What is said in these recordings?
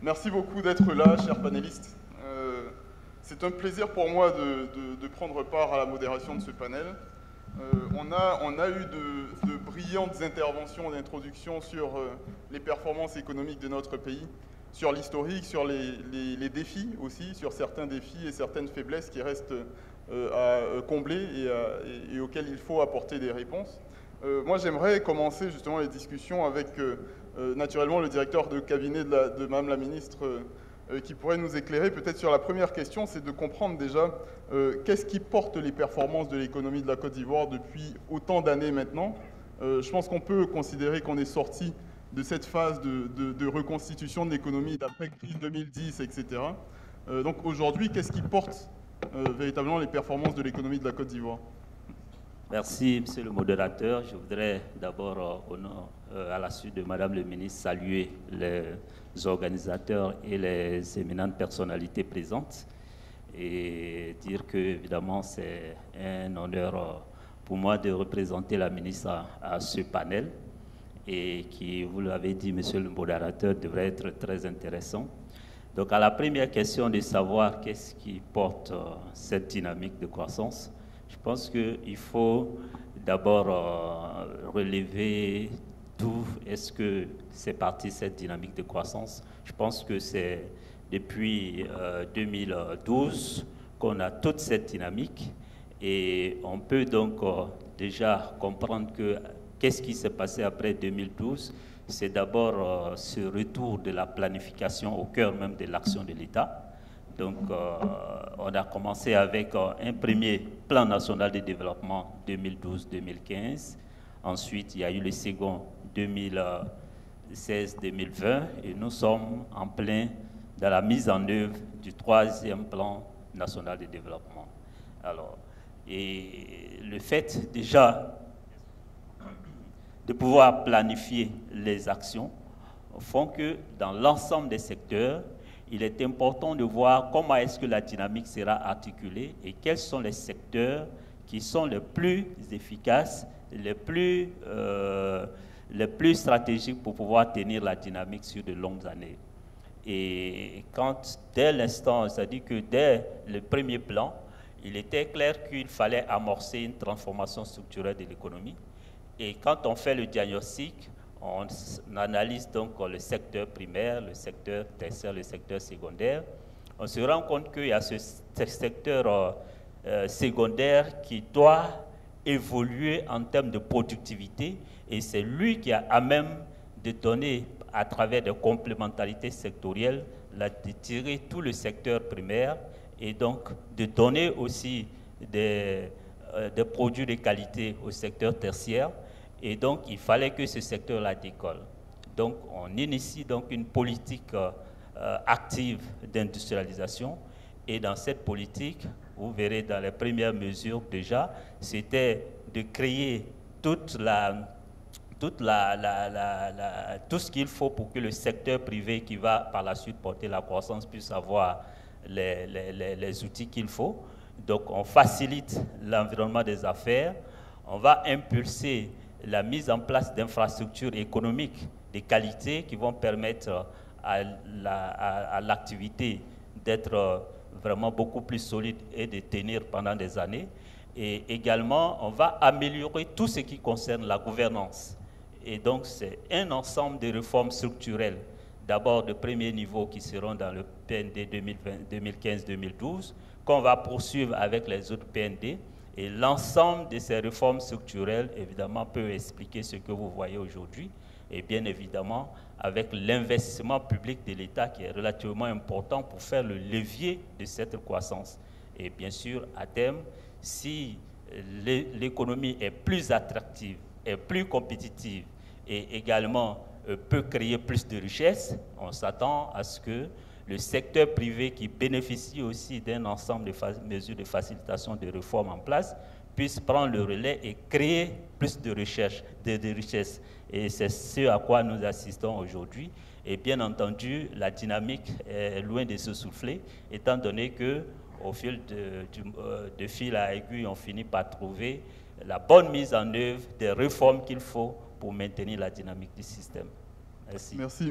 Merci beaucoup d'être là, chers panélistes. C'est un plaisir pour moi de prendre part à la modération de ce panel. On a eu de brillantes interventions d'introduction sur les performances économiques de notre pays, sur l'historique, sur les défis aussi, sur certains défis et certaines faiblesses qui restent à combler et auxquelles il faut apporter des réponses. Moi, j'aimerais commencer justement les discussions avec naturellement le directeur de cabinet de Madame la ministre qui pourrait nous éclairer peut-être sur la première question, c'est de comprendre déjà qu'est-ce qui porte les performances de l'économie de la Côte d'Ivoire depuis autant d'années maintenant. Je pense qu'on peut considérer qu'on est sorti de cette phase de reconstitution de l'économie d'après-crise 2010, etc. Donc aujourd'hui, qu'est-ce qui porte véritablement les performances de l'économie de la Côte d'Ivoire? Merci, Monsieur le modérateur. Je voudrais d'abord, à la suite de Madame le ministre, saluer les organisateurs et les éminentes personnalités présentes et dire que, évidemment, c'est un honneur pour moi de représenter la ministre à ce panel et qui, vous l'avez dit, Monsieur le modérateur, devrait être très intéressant. Donc, à la première question de savoir qu'est-ce qui porte cette dynamique de croissance, je pense qu'il faut d'abord relever d'où est-ce que c'est parti cette dynamique de croissance. Je pense que c'est depuis 2012 qu'on a toute cette dynamique et on peut donc déjà comprendre que qu'est-ce qui s'est passé après 2012. C'est d'abord ce retour de la planification au cœur même de l'action de l'État. Donc, on a commencé avec un premier plan national de développement 2012-2015. Ensuite, il y a eu le second 2016-2020 et nous sommes en plein dans la mise en œuvre du troisième plan national de développement. Alors, et le fait déjà de pouvoir planifier les actions font que dans l'ensemble des secteurs, il est important de voir comment est-ce que la dynamique sera articulée et quels sont les secteurs qui sont les plus efficaces, les plus stratégiques pour pouvoir tenir la dynamique sur de longues années. Et dès l'instant, c'est-à-dire que dès le premier plan, il était clair qu'il fallait amorcer une transformation structurelle de l'économie. Et quand on fait le diagnostic, on analyse donc le secteur primaire, le secteur tertiaire, le secteur secondaire. On se rend compte qu'il y a ce secteur secondaire qui doit évoluer en termes de productivité et c'est lui qui a à même de donner, à travers des complémentarités sectorielles, de tirer tout le secteur primaire et donc de donner aussi des produits de qualité au secteur tertiaire. Et donc, il fallait que ce secteur-là décolle. Donc, on initie donc une politique active d'industrialisation. Et dans cette politique, vous verrez dans les premières mesures déjà, c'était de créer tout ce qu'il faut pour que le secteur privé qui va par la suite porter la croissance puisse avoir les outils qu'il faut. Donc, on facilite l'environnement des affaires. On va impulser la mise en place d'infrastructures économiques de qualité qui vont permettre à l'activité d'être vraiment beaucoup plus solide et de tenir pendant des années. Et également, on va améliorer tout ce qui concerne la gouvernance. Et donc, c'est un ensemble de réformes structurelles, d'abord de premier niveau qui seront dans le PND 2015-2012, qu'on va poursuivre avec les autres PND. Et l'ensemble de ces réformes structurelles, évidemment, peut expliquer ce que vous voyez aujourd'hui. Et bien évidemment, avec l'investissement public de l'État qui est relativement important pour faire le levier de cette croissance. Et bien sûr, à terme, si l'économie est plus attractive, est plus compétitive et également peut créer plus de richesses, on s'attend à ce que le secteur privé qui bénéficie aussi d'un ensemble de mesures de facilitation de réformes en place puisse prendre le relais et créer plus de richesses. Et c'est ce à quoi nous assistons aujourd'hui. Et bien entendu, la dynamique est loin de se souffler, étant donné qu'au fil de fil à aiguille, on finit par trouver la bonne mise en œuvre des réformes qu'il faut pour maintenir la dynamique du système.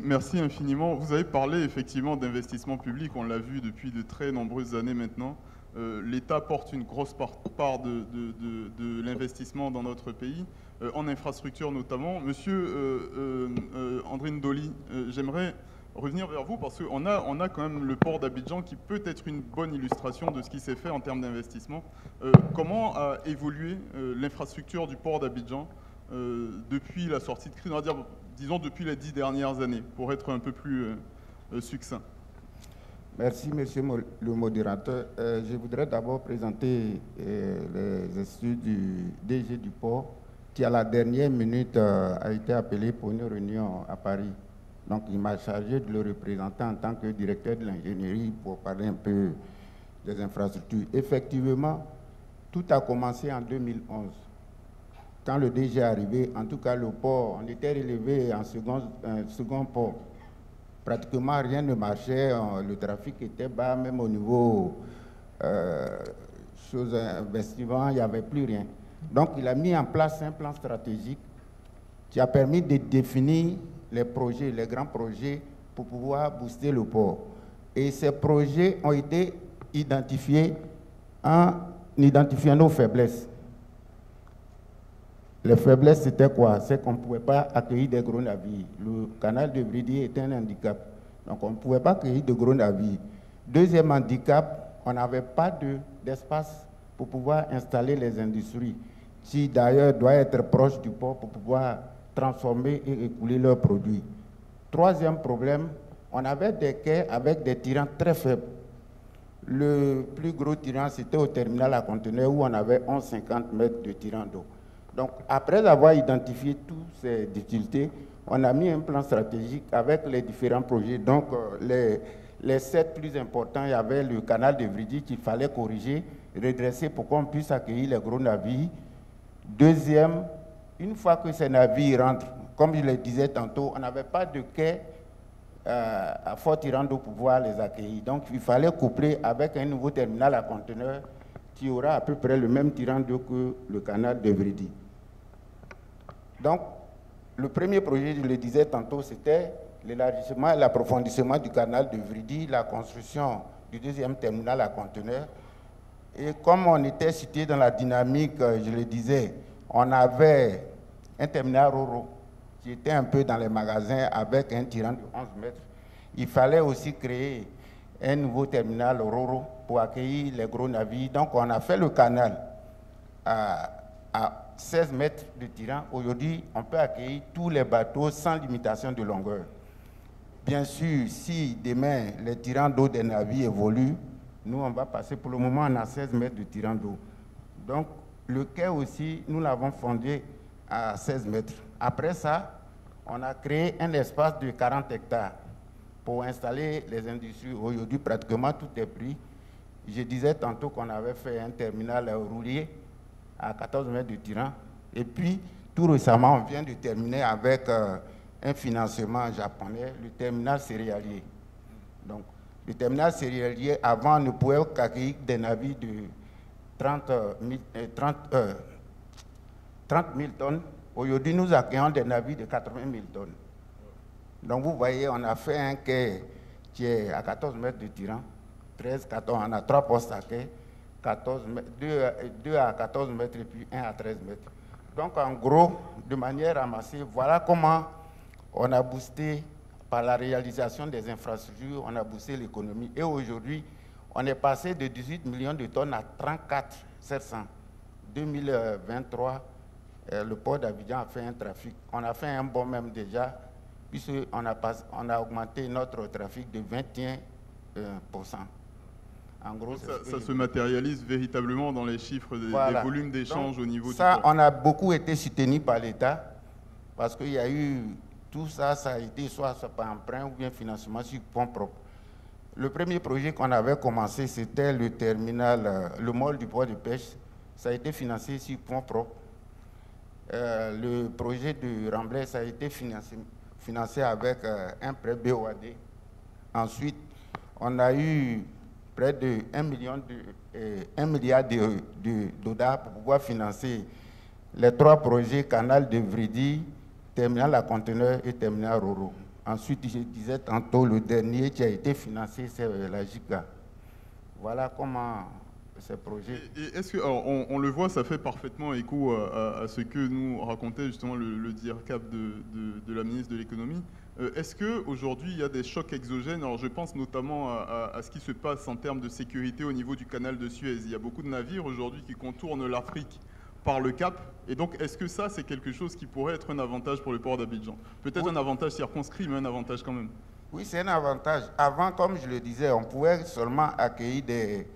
Merci infiniment. Vous avez parlé effectivement d'investissement public, on l'a vu depuis de très nombreuses années maintenant. L'État porte une grosse part de l'investissement dans notre pays, en infrastructure notamment. Monsieur André Ndoli, j'aimerais revenir vers vous parce qu'on a quand même le port d'Abidjan qui peut être une bonne illustration de ce qui s'est fait en termes d'investissement. Comment a évolué l'infrastructure du port d'Abidjan depuis la sortie de crise, on va dire, disons depuis les 10 dernières années, pour être un peu plus succinct? Merci, monsieur le modérateur. Je voudrais d'abord présenter les excuses du DG du port, qui à la dernière minute a été appelé pour une réunion à Paris. Donc, il m'a chargé de le représenter en tant que directeur de l'ingénierie pour parler un peu des infrastructures. Effectivement, tout a commencé en 2011. Quand le DG est arrivé, en tout cas le port, on était relevé en second port. Pratiquement rien ne marchait, le trafic était bas, même au niveau investissement, il n'y avait plus rien. Donc il a mis en place un plan stratégique qui a permis de définir les projets, les grands projets pour pouvoir booster le port. Et ces projets ont été identifiés en identifiant nos faiblesses. Les faiblesses, c'était quoi? C'est qu'on ne pouvait pas accueillir des gros navires. Le canal de Vridi était un handicap. Donc, on ne pouvait pas accueillir de gros navires. Deuxième handicap, on n'avait pas d'espace pour pouvoir installer les industries, qui d'ailleurs doivent être proches du port pour pouvoir transformer et écouler leurs produits. Troisième problème, on avait des quais avec des tirants très faibles. Le plus gros tirant, c'était au terminal à conteneurs où on avait 11,50 mètres de tirant d'eau. Donc, après avoir identifié toutes ces difficultés, on a mis un plan stratégique avec les différents projets. Donc, les 7 plus importants, il y avait le canal de Vridi qu'il fallait corriger, redresser pour qu'on puisse accueillir les gros navires. Deuxième, une fois que ces navires rentrent, comme je le disais tantôt, on n'avait pas de quai à fort tirant d'eau pour pouvoir les accueillir. Donc, il fallait coupler avec un nouveau terminal à conteneurs qui aura à peu près le même tirant d'eau que le canal de Vridi. Donc, le premier projet, je le disais tantôt, c'était l'élargissement et l'approfondissement du canal de Vridi, la construction du deuxième terminal à conteneurs. Et comme on était situé dans la dynamique, je le disais, on avait un terminal Roro qui était un peu dans les magasins avec un tirant de 11 mètres. Il fallait aussi créer un nouveau terminal Roro pour accueillir les gros navires. Donc, on a fait le canal à 16 mètres de tirant. Aujourd'hui, on peut accueillir tous les bateaux sans limitation de longueur. Bien sûr, si demain les tirants d'eau des navires évoluent, nous, on va passer, pour le moment, on a 16 mètres de tirant d'eau. Donc, le quai aussi, nous l'avons fondé à 16 mètres. Après ça, on a créé un espace de 40 hectares pour installer les industries. Aujourd'hui, pratiquement tout est pris. Je disais tantôt qu'on avait fait un terminal roulier à 14 mètres de tirant. Et puis, tout récemment, on vient de terminer avec un financement japonais, le terminal céréalier. Donc, le terminal céréalier, avant, ne pouvait qu'accueillir des navires de 30 000 tonnes. Aujourd'hui, nous accueillons des navires de 80 000 tonnes. Donc, vous voyez, on a fait un quai qui est à 14 mètres de tirant, 13, 14, on a 3 postes à quai, 2 à 14 mètres et puis 1 à 13 mètres. Donc, en gros, de manière ramassée, voilà comment on a boosté, par la réalisation des infrastructures, on a boosté l'économie. Et aujourd'hui, on est passé de 18 millions de tonnes à 34 700. 2023, le port d'Abidjan a fait un trafic. On a fait un bond même déjà, puisqu'on a augmenté notre trafic de 21%. En gros, ça se matérialise véritablement dans les chiffres des volumes d'échanges au niveau du port. On a beaucoup été soutenu par l'État, parce qu'il y a eu tout ça, ça a été soit par emprunt ou bien financement sur fonds propres. Le premier projet qu'on avait commencé, c'était le terminal, le môle du port de pêche. Ça a été financé sur fonds propres. Le projet de Remblai, ça a été financé avec un prêt BOAD. Ensuite, on a eu près de 1 milliard de dollars pour pouvoir financer les 3 projets canal de Vridi, terminal à conteneurs et terminal Roro. Ensuite, je disais tantôt, le dernier qui a été financé, c'est la JICA. Voilà comment ce projet... Et est-ce que, alors, on le voit, ça fait parfaitement écho à ce que nous racontait justement le DIRCAP de la ministre de l'économie. Est-ce qu'aujourd'hui, il y a des chocs exogènes? Alors, je pense notamment à ce qui se passe en termes de sécurité au niveau du canal de Suez. Il y a beaucoup de navires aujourd'hui qui contournent l'Afrique par le Cap. Et donc, est-ce que ça, c'est quelque chose qui pourrait être un avantage pour le port d'Abidjan? Peut-être un avantage circonscrit, mais un avantage quand même. Oui, c'est un avantage. Avant, comme je le disais, on pouvait seulement accueillir des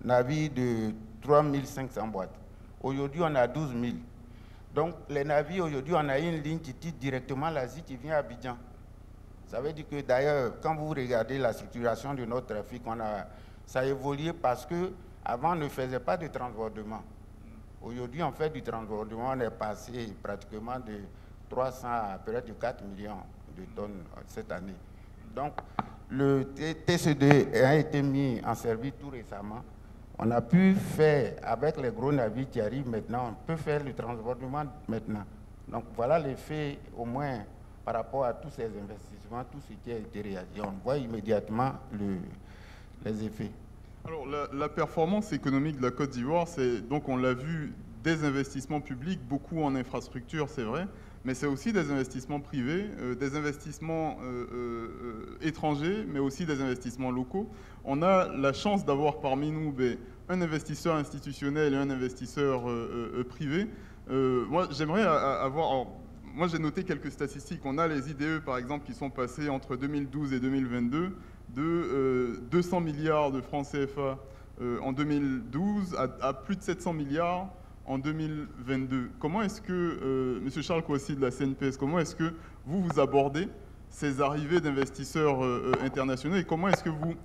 navires de 3500 boîtes. Aujourd'hui, on a 12 000. Donc, les navires, aujourd'hui, on a une ligne qui tire directement l'Asie qui vient à Abidjan. Ça veut dire que d'ailleurs, quand vous regardez la structuration de notre trafic, ça a évolué parce qu'avant, on ne faisait pas de transbordement. Aujourd'hui, on fait du transbordement, on est passé pratiquement de 300 à près de 4 millions de tonnes cette année. Donc, le TC2 a été mis en service tout récemment. On a pu faire, avec les gros navires qui arrivent maintenant, on peut faire le transbordement maintenant. Donc, voilà l'effet, au moins, par rapport à tous ces investissements, tout ce qui a été réalisé. On voit immédiatement les effets. Alors, la performance économique de la Côte d'Ivoire, c'est, donc on l'a vu, des investissements publics, beaucoup en infrastructure, c'est vrai, mais c'est aussi des investissements privés, des investissements étrangers, mais aussi des investissements locaux. On a la chance d'avoir parmi nous un investisseur institutionnel et un investisseur privé. Moi, j'aimerais avoir... Alors, moi, j'ai noté quelques statistiques. On a les IDE, par exemple, qui sont passés entre 2012 et 2022 de 200 milliards de francs CFA en 2012 à plus de 700 milliards en 2022. Comment est-ce que, M. Charles Kouassi de la CNPS, comment est-ce que vous abordez ces arrivées d'investisseurs internationaux et comment est-ce que vous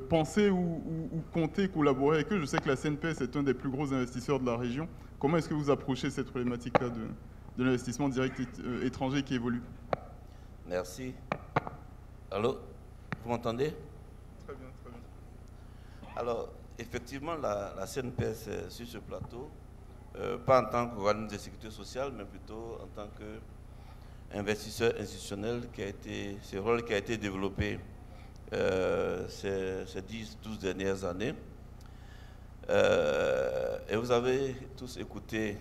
pensez ou comptez collaborer avec eux? Je sais que la CNPS est un des plus gros investisseurs de la région. Comment est-ce que vous approchez cette problématique-là de l'investissement direct étranger qui évolue? Merci. Allô? Vous m'entendez? Très bien, très bien. Alors, effectivement, la CNPS sur ce plateau, pas en tant qu'organisme de sécurité sociale, mais plutôt en tant qu'investisseur institutionnel, ce rôle qui a été développé ces 10-12 dernières années. Et vous avez tous écouté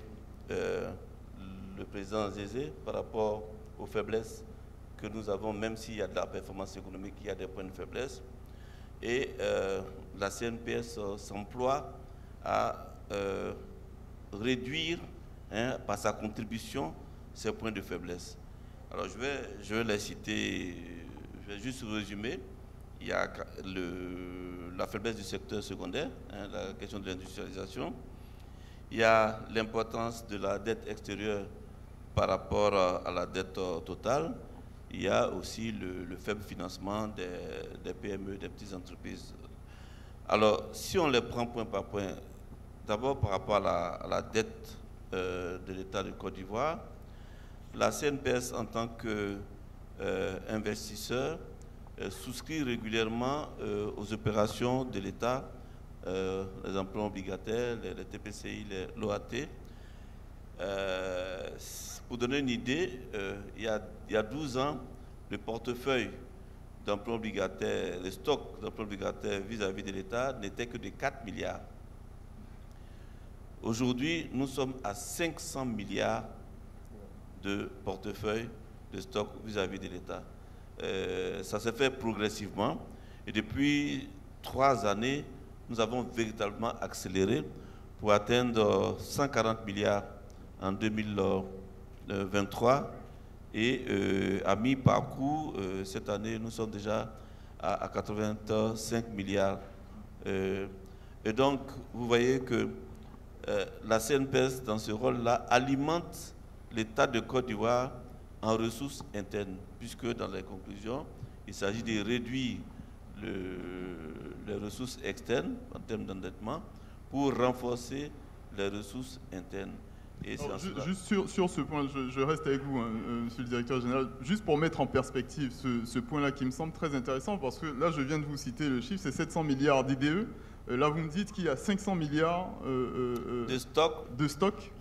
le président Zézé par rapport aux faiblesses que nous avons, même s'il y a de la performance économique, il y a des points de faiblesse. Et la CNPS s'emploie à réduire, par sa contribution, ces points de faiblesse. Alors je vais les citer, je vais juste résumer. Il y a la faiblesse du secteur secondaire, la question de l'industrialisation. Il y a l'importance de la dette extérieure par rapport à la dette totale. Il y a aussi le faible financement des PME, des petites entreprises. Alors, si on les prend point par point, d'abord par rapport à la dette de l'État de Côte d'Ivoire, la CNPS en tant qu'investisseur souscrit régulièrement aux opérations de l'État, les emprunts obligataires, les TPCI, l'OAT. Pour donner une idée, il y a 12 ans, le portefeuille d'emprunts obligataires, le stock d'emprunts obligataires vis-à-vis de l'État n'était que de 4 milliards. Aujourd'hui, nous sommes à 500 milliards de portefeuille de stock vis-à-vis de l'État. Ça s'est fait progressivement et depuis 3 années, nous avons véritablement accéléré pour atteindre 140 milliards en 2023 et à mi-parcours, cette année, nous sommes déjà à 85 milliards. Et donc, vous voyez que la CNPS, dans ce rôle-là, alimente l'État de Côte d'Ivoire en ressources internes, puisque dans les conclusions, il s'agit de réduire les ressources externes en termes d'endettement pour renforcer les ressources internes. Alors, juste sur ce point, je reste avec vous, Monsieur le Directeur Général, juste pour mettre en perspective ce point-là qui me semble très intéressant, parce que là, je viens de vous citer le chiffre, c'est 700 milliards d'IDE. Là, vous me dites qu'il y a 500 milliards de stock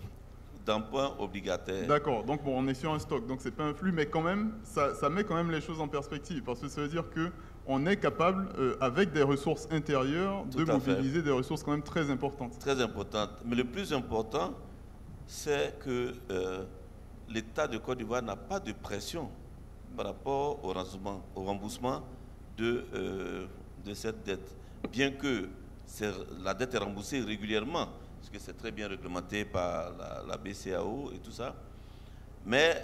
d'emprunt obligataire. D'accord, donc bon, on est sur un stock, donc c'est pas un flux, mais quand même, ça met quand même les choses en perspective, parce que ça veut dire qu'on est capable, avec des ressources intérieures, de mobiliser des ressources quand même très importantes. Très importantes. Mais le plus important, c'est que l'État de Côte d'Ivoire n'a pas de pression par rapport au remboursement de cette dette. Bien que la dette est remboursée régulièrement, parce que c'est très bien réglementé par la BCAO et tout ça. Mais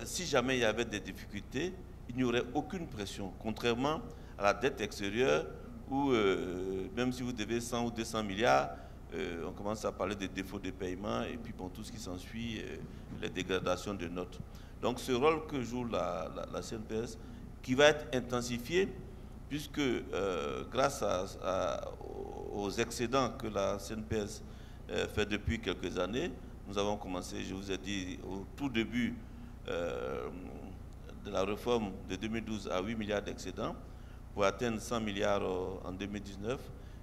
si jamais il y avait des difficultés, il n'y aurait aucune pression, contrairement à la dette extérieure où même si vous devez 100 ou 200 milliards, on commence à parler des défauts de paiement et puis bon, tout ce qui s'ensuit, les dégradations de notes. Donc ce rôle que joue la CNPS, qui va être intensifié, puisque grâce aux excédents que la CNPS fait depuis quelques années, nous avons commencé, je vous ai dit, au tout début de la réforme de 2012 à 8 milliards d'excédents, pour atteindre 100 milliards en 2019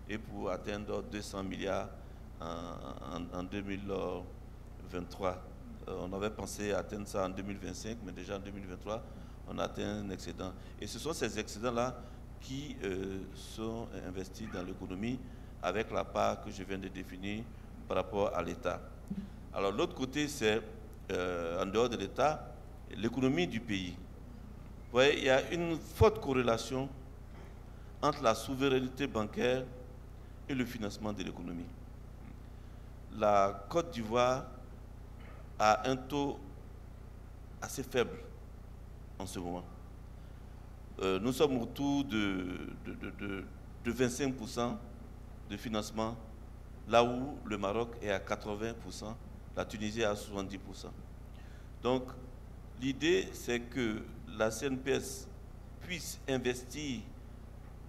et pour atteindre 200 milliards en 2023. On avait pensé atteindre ça en 2025, mais déjà en 2023, on a atteint un excédent. Et ce sont ces excédents-là qui sont investis dans l'économie avec la part que je viens de définir par rapport à l'État. Alors l'autre côté, c'est en dehors de l'État, l'économie du pays. Vous voyez, il y a une forte corrélation entre la souveraineté bancaire et le financement de l'économie. La Côte d'Ivoire a un taux assez faible en ce moment. Nous sommes autour de 25% de financement, là où le Maroc est à 80%, la Tunisie est à 70%. Donc, l'idée, c'est que la CNPS puisse investir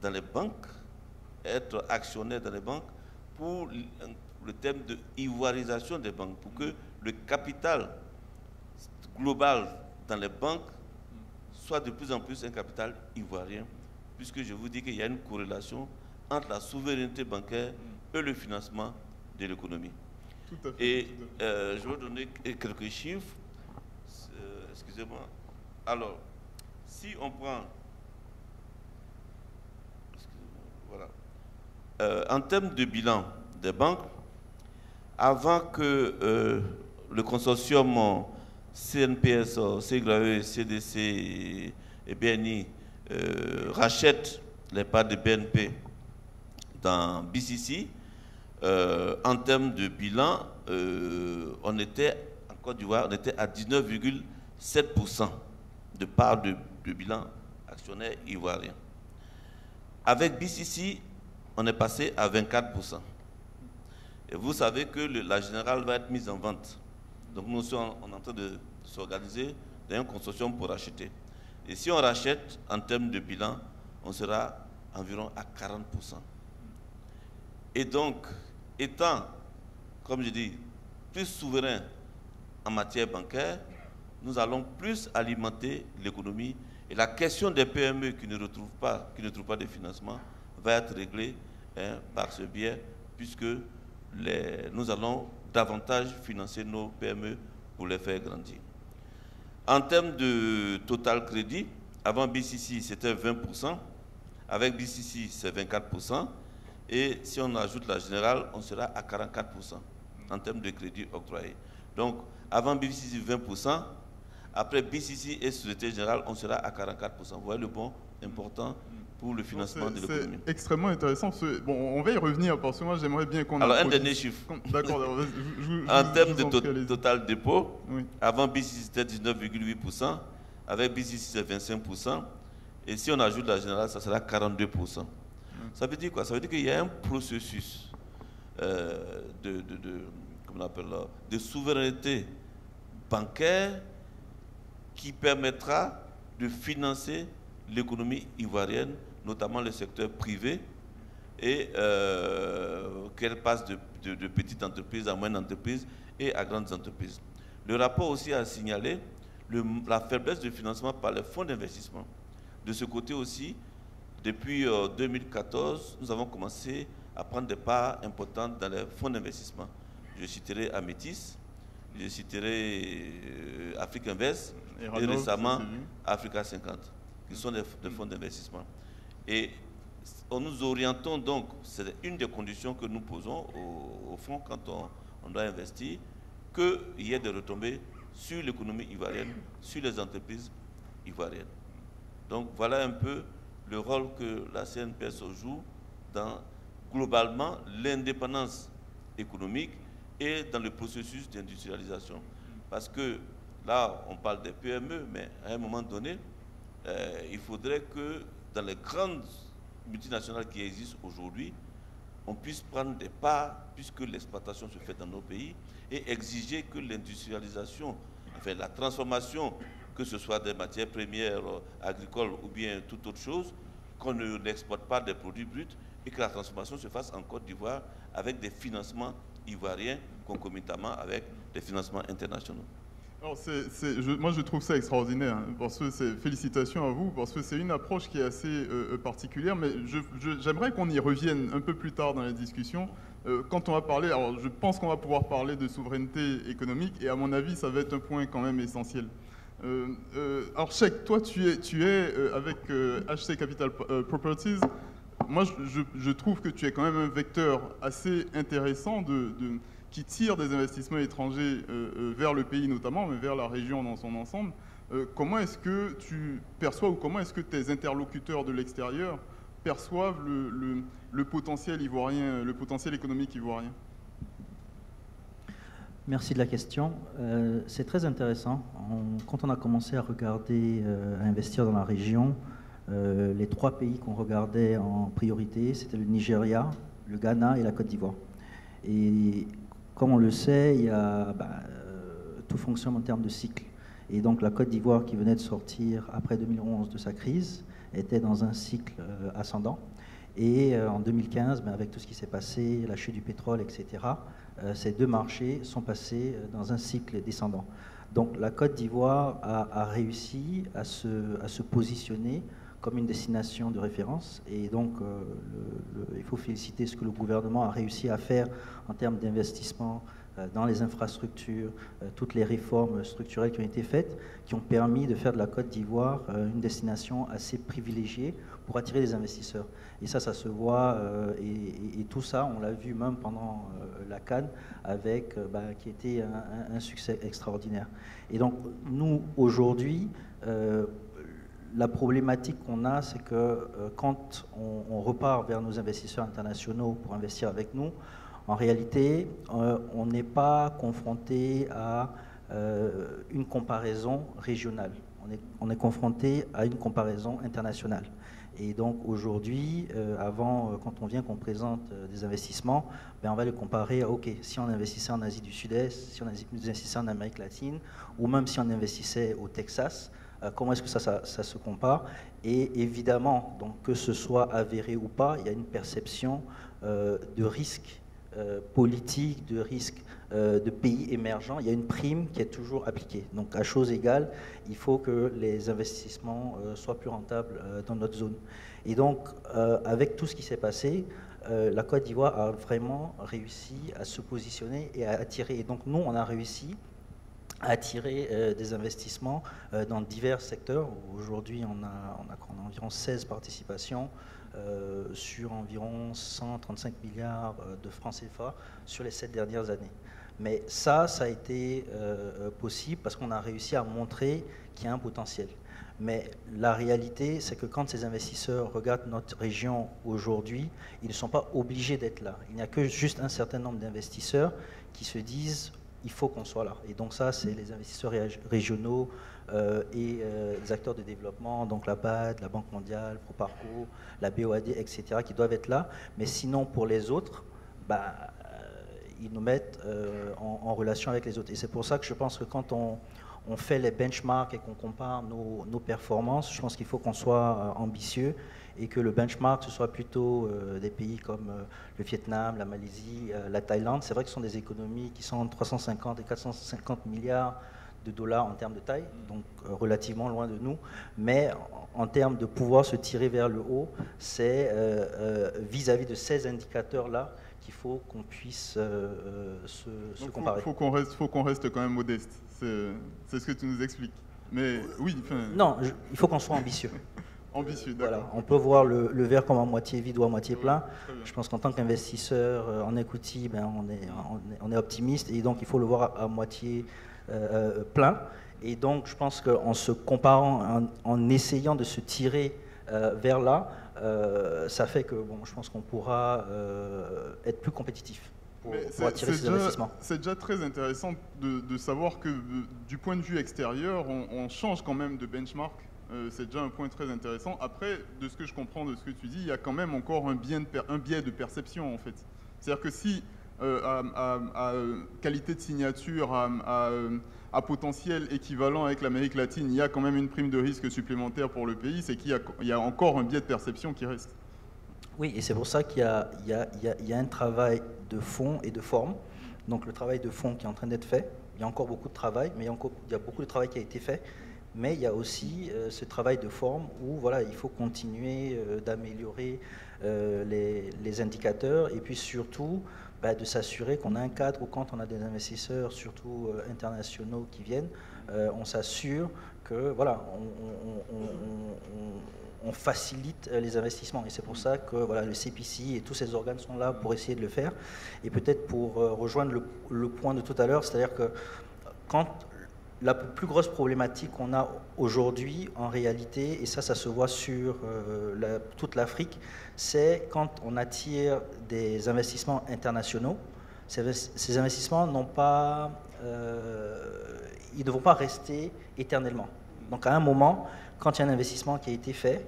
dans les banques, être actionnaire dans les banques, pour le thème de ivoirisation des banques, pour que le capital global dans les banques soit de plus en plus un capital ivoirien, puisque je vous dis qu'il y a une corrélation entre la souveraineté bancaire et le financement de l'économie. Tout à fait. Et je vais donner quelques chiffres. Excusez-moi. Alors, si on prend... Voilà. En termes de bilan des banques, avant que le consortium CNPS, CGRAE, CDC et BNI rachètent les parts de BNP dans BCC, en termes de bilan, on était en Côte d'Ivoire, on était à 19,7% de part de bilan actionnaire ivoirien. Avec BCC, on est passé à 24%. Et vous savez que la Générale va être mise en vente. Donc nous sommes en train de s'organiser dans un consortium pour racheter. Et si on rachète, en termes de bilan, on sera environ à 40%. Et donc, étant, comme je dis, plus souverain en matière bancaire, nous allons plus alimenter l'économie. Et la question des PME qui ne trouvent pas de financement va être réglée par ce biais, puisque nous allons davantage financer nos PME pour les faire grandir. En termes de total crédit, avant BCC c'était 20%, avec BCC c'est 24%, et si on ajoute la Générale, on sera à 44% en termes de crédit octroyé. Donc avant BCC 20%, après BCC et Société Générale, on sera à 44%. Vous voyez le bond important pour le financement de l'économie. C'est extrêmement intéressant. Bon, on va y revenir parce que moi j'aimerais bien qu'on... Alors un dernier chiffre. D'accord. En termes de total dépôt, oui. Avant BCC c'était 19,8%, avec BCC c'est 25%, et si on ajoute la Générale, ça sera 42%. Ça veut dire quoi? Ça veut dire qu'il y a un processus comment on appelle là, de souveraineté bancaire qui permettra de financer l'économie ivoirienne, notamment le secteur privé, et qu'elle passe de petites entreprises à moyennes entreprises et à grandes entreprises. Le rapport aussi a signalé la faiblesse de financement par les fonds d'investissement. De ce côté aussi, depuis 2014, nous avons commencé à prendre des parts importantes dans les fonds d'investissement. Je citerai Amétis, Je citerai Afrique Invest et récemment Africa 50, qui sont des fonds d'investissement. Et nous orientons donc, c'est une des conditions que nous posons au fond quand on doit investir, qu'il y ait des retombées sur l'économie ivoirienne, sur les entreprises ivoiriennes. Donc voilà un peu le rôle que la CNPS joue dans globalement l'indépendance économique et dans le processus d'industrialisation. Parce que là, on parle des PME, mais à un moment donné, il faudrait que dans les grandes multinationales qui existent aujourd'hui, on puisse prendre des parts, puisque l'exploitation se fait dans nos pays, et exiger que l'industrialisation, enfin la transformation, que ce soit des matières premières agricoles ou bien toute autre chose, qu'on n'exploite pas des produits bruts et que la transformation se fasse en Côte d'Ivoire avec des financements ivoiriens concomitamment avec des financements internationaux. Alors moi je trouve ça extraordinaire, hein, parce que félicitations à vous, parce que c'est une approche qui est assez particulière, mais j'aimerais qu'on y revienne un peu plus tard dans la discussion. Quand on va parler, alors je pense qu'on va pouvoir parler de souveraineté économique, et à mon avis ça va être un point quand même essentiel. Alors Cheikh, toi tu es avec HC Capital Properties. Moi je trouve que tu es quand même un vecteur assez intéressant qui tire des investissements étrangers vers le pays notamment, mais vers la région dans son ensemble. Comment est-ce que tu perçois, ou comment est-ce que tes interlocuteurs de l'extérieur perçoivent le potentiel ivoirien, le potentiel économique ivoirien? Merci de la question. C'est très intéressant. Quand on a commencé à regarder, à investir dans la région, les 3 pays qu'on regardait en priorité, c'était le Nigeria, le Ghana et la Côte d'Ivoire. Et comme on le sait, tout fonctionne en termes de cycle. Et donc la Côte d'Ivoire, qui venait de sortir après 2011 de sa crise, était dans un cycle ascendant. Et en 2015, avec tout ce qui s'est passé, la chute du pétrole, etc., ces 2 marchés sont passés dans un cycle descendant. Donc la Côte d'Ivoire a réussi à se positionner comme une destination de référence. Et donc, il faut féliciter ce que le gouvernement a réussi à faire en termes d'investissement dans les infrastructures, toutes les réformes structurelles qui ont été faites, qui ont permis de faire de la Côte d'Ivoire une destination assez privilégiée pour attirer les investisseurs. Et ça se voit, et tout ça, on l'a vu même pendant la CAN, qui était un succès extraordinaire. Et donc, nous, aujourd'hui, la problématique qu'on a, c'est que quand on repart vers nos investisseurs internationaux pour investir avec nous, en réalité, on n'est pas confronté à une comparaison régionale. On est confronté à une comparaison internationale. Et donc aujourd'hui, quand on vient qu'on présente des investissements, on va les comparer à, OK, si on investissait en Asie du Sud-Est, si on investissait en Amérique latine, ou même si on investissait au Texas, comment est-ce que ça se compare? Et évidemment, donc, que ce soit avéré ou pas, il y a une perception de risque politique, de risque de pays émergents. Il y a une prime qui est toujours appliquée. Donc à chose égale, il faut que les investissements soient plus rentables dans notre zone. Et donc avec tout ce qui s'est passé, la Côte d'Ivoire a vraiment réussi à se positionner et à attirer. Et donc nous, on a réussi à attirer des investissements dans divers secteurs. Aujourd'hui, on a environ 16 participations sur environ 135 milliards de francs CFA sur les 7 dernières années. Mais ça a été possible parce qu'on a réussi à montrer qu'il y a un potentiel. Mais la réalité, c'est que quand ces investisseurs regardent notre région aujourd'hui, ils ne sont pas obligés d'être là. Il n'y a que juste un certain nombre d'investisseurs qui se disent il faut qu'on soit là. Et donc ça, c'est les investisseurs régionaux et les acteurs de développement, donc la BAD, la Banque mondiale, Proparco, la BOAD, etc., qui doivent être là. Mais sinon, pour les autres, ils nous mettent en relation avec les autres. Et c'est pour ça que je pense que quand on fait les benchmarks et qu'on compare nos performances, je pense qu'il faut qu'on soit ambitieux et que le benchmark, ce soit plutôt des pays comme le Vietnam, la Malaisie, la Thaïlande. C'est vrai que ce sont des économies qui sont entre 350 et 450 milliards de dollars en termes de taille, donc relativement loin de nous. Mais en termes de pouvoir se tirer vers le haut, c'est vis-à-vis de ces indicateurs-là qu'il faut qu'on puisse se comparer. Il faut qu'on reste quand même modeste. C'est ce que tu nous expliques. Mais oui. Non, il faut qu'on soit ambitieux. Ambitieux, d'accord. Voilà, on peut voir le verre comme à moitié vide ou à moitié plein. Je pense qu'en tant qu'investisseur en equity, on est optimiste et donc il faut le voir à moitié plein. Et donc je pense qu'en se comparant, en essayant de se tirer vers là, ça fait que je pense qu'on pourra être plus compétitif pour attirer ces investissements. C'est déjà très intéressant de savoir que du point de vue extérieur, on change quand même de benchmark. C'est déjà un point très intéressant. Après, de ce que je comprends de ce que tu dis, il y a quand même encore un biais de perception en fait. C'est-à-dire que si à qualité de signature, à potentiel équivalent avec l'Amérique latine, il y a quand même une prime de risque supplémentaire pour le pays, c'est qu'il y a encore un biais de perception qui reste. Oui, et c'est pour ça qu'il y a un travail de fond et de forme. Donc le travail de fond qui est en train d'être fait, il y a encore beaucoup de travail, mais il y a beaucoup de travail qui a été fait. Mais il y a aussi ce travail de forme où il faut continuer d'améliorer les indicateurs et puis surtout de s'assurer qu'on a un cadre où quand on a des investisseurs, surtout internationaux qui viennent, on s'assure que on facilite les investissements. Et c'est pour ça que le CPC et tous ces organes sont là pour essayer de le faire. Et peut-être pour rejoindre le point de tout à l'heure, c'est-à-dire que quand la plus grosse problématique qu'on a aujourd'hui, en réalité, et ça se voit sur toute l'Afrique, c'est quand on attire des investissements internationaux. Ces investissements ils ne vont pas rester éternellement. Donc à un moment, quand il y a un investissement qui a été fait,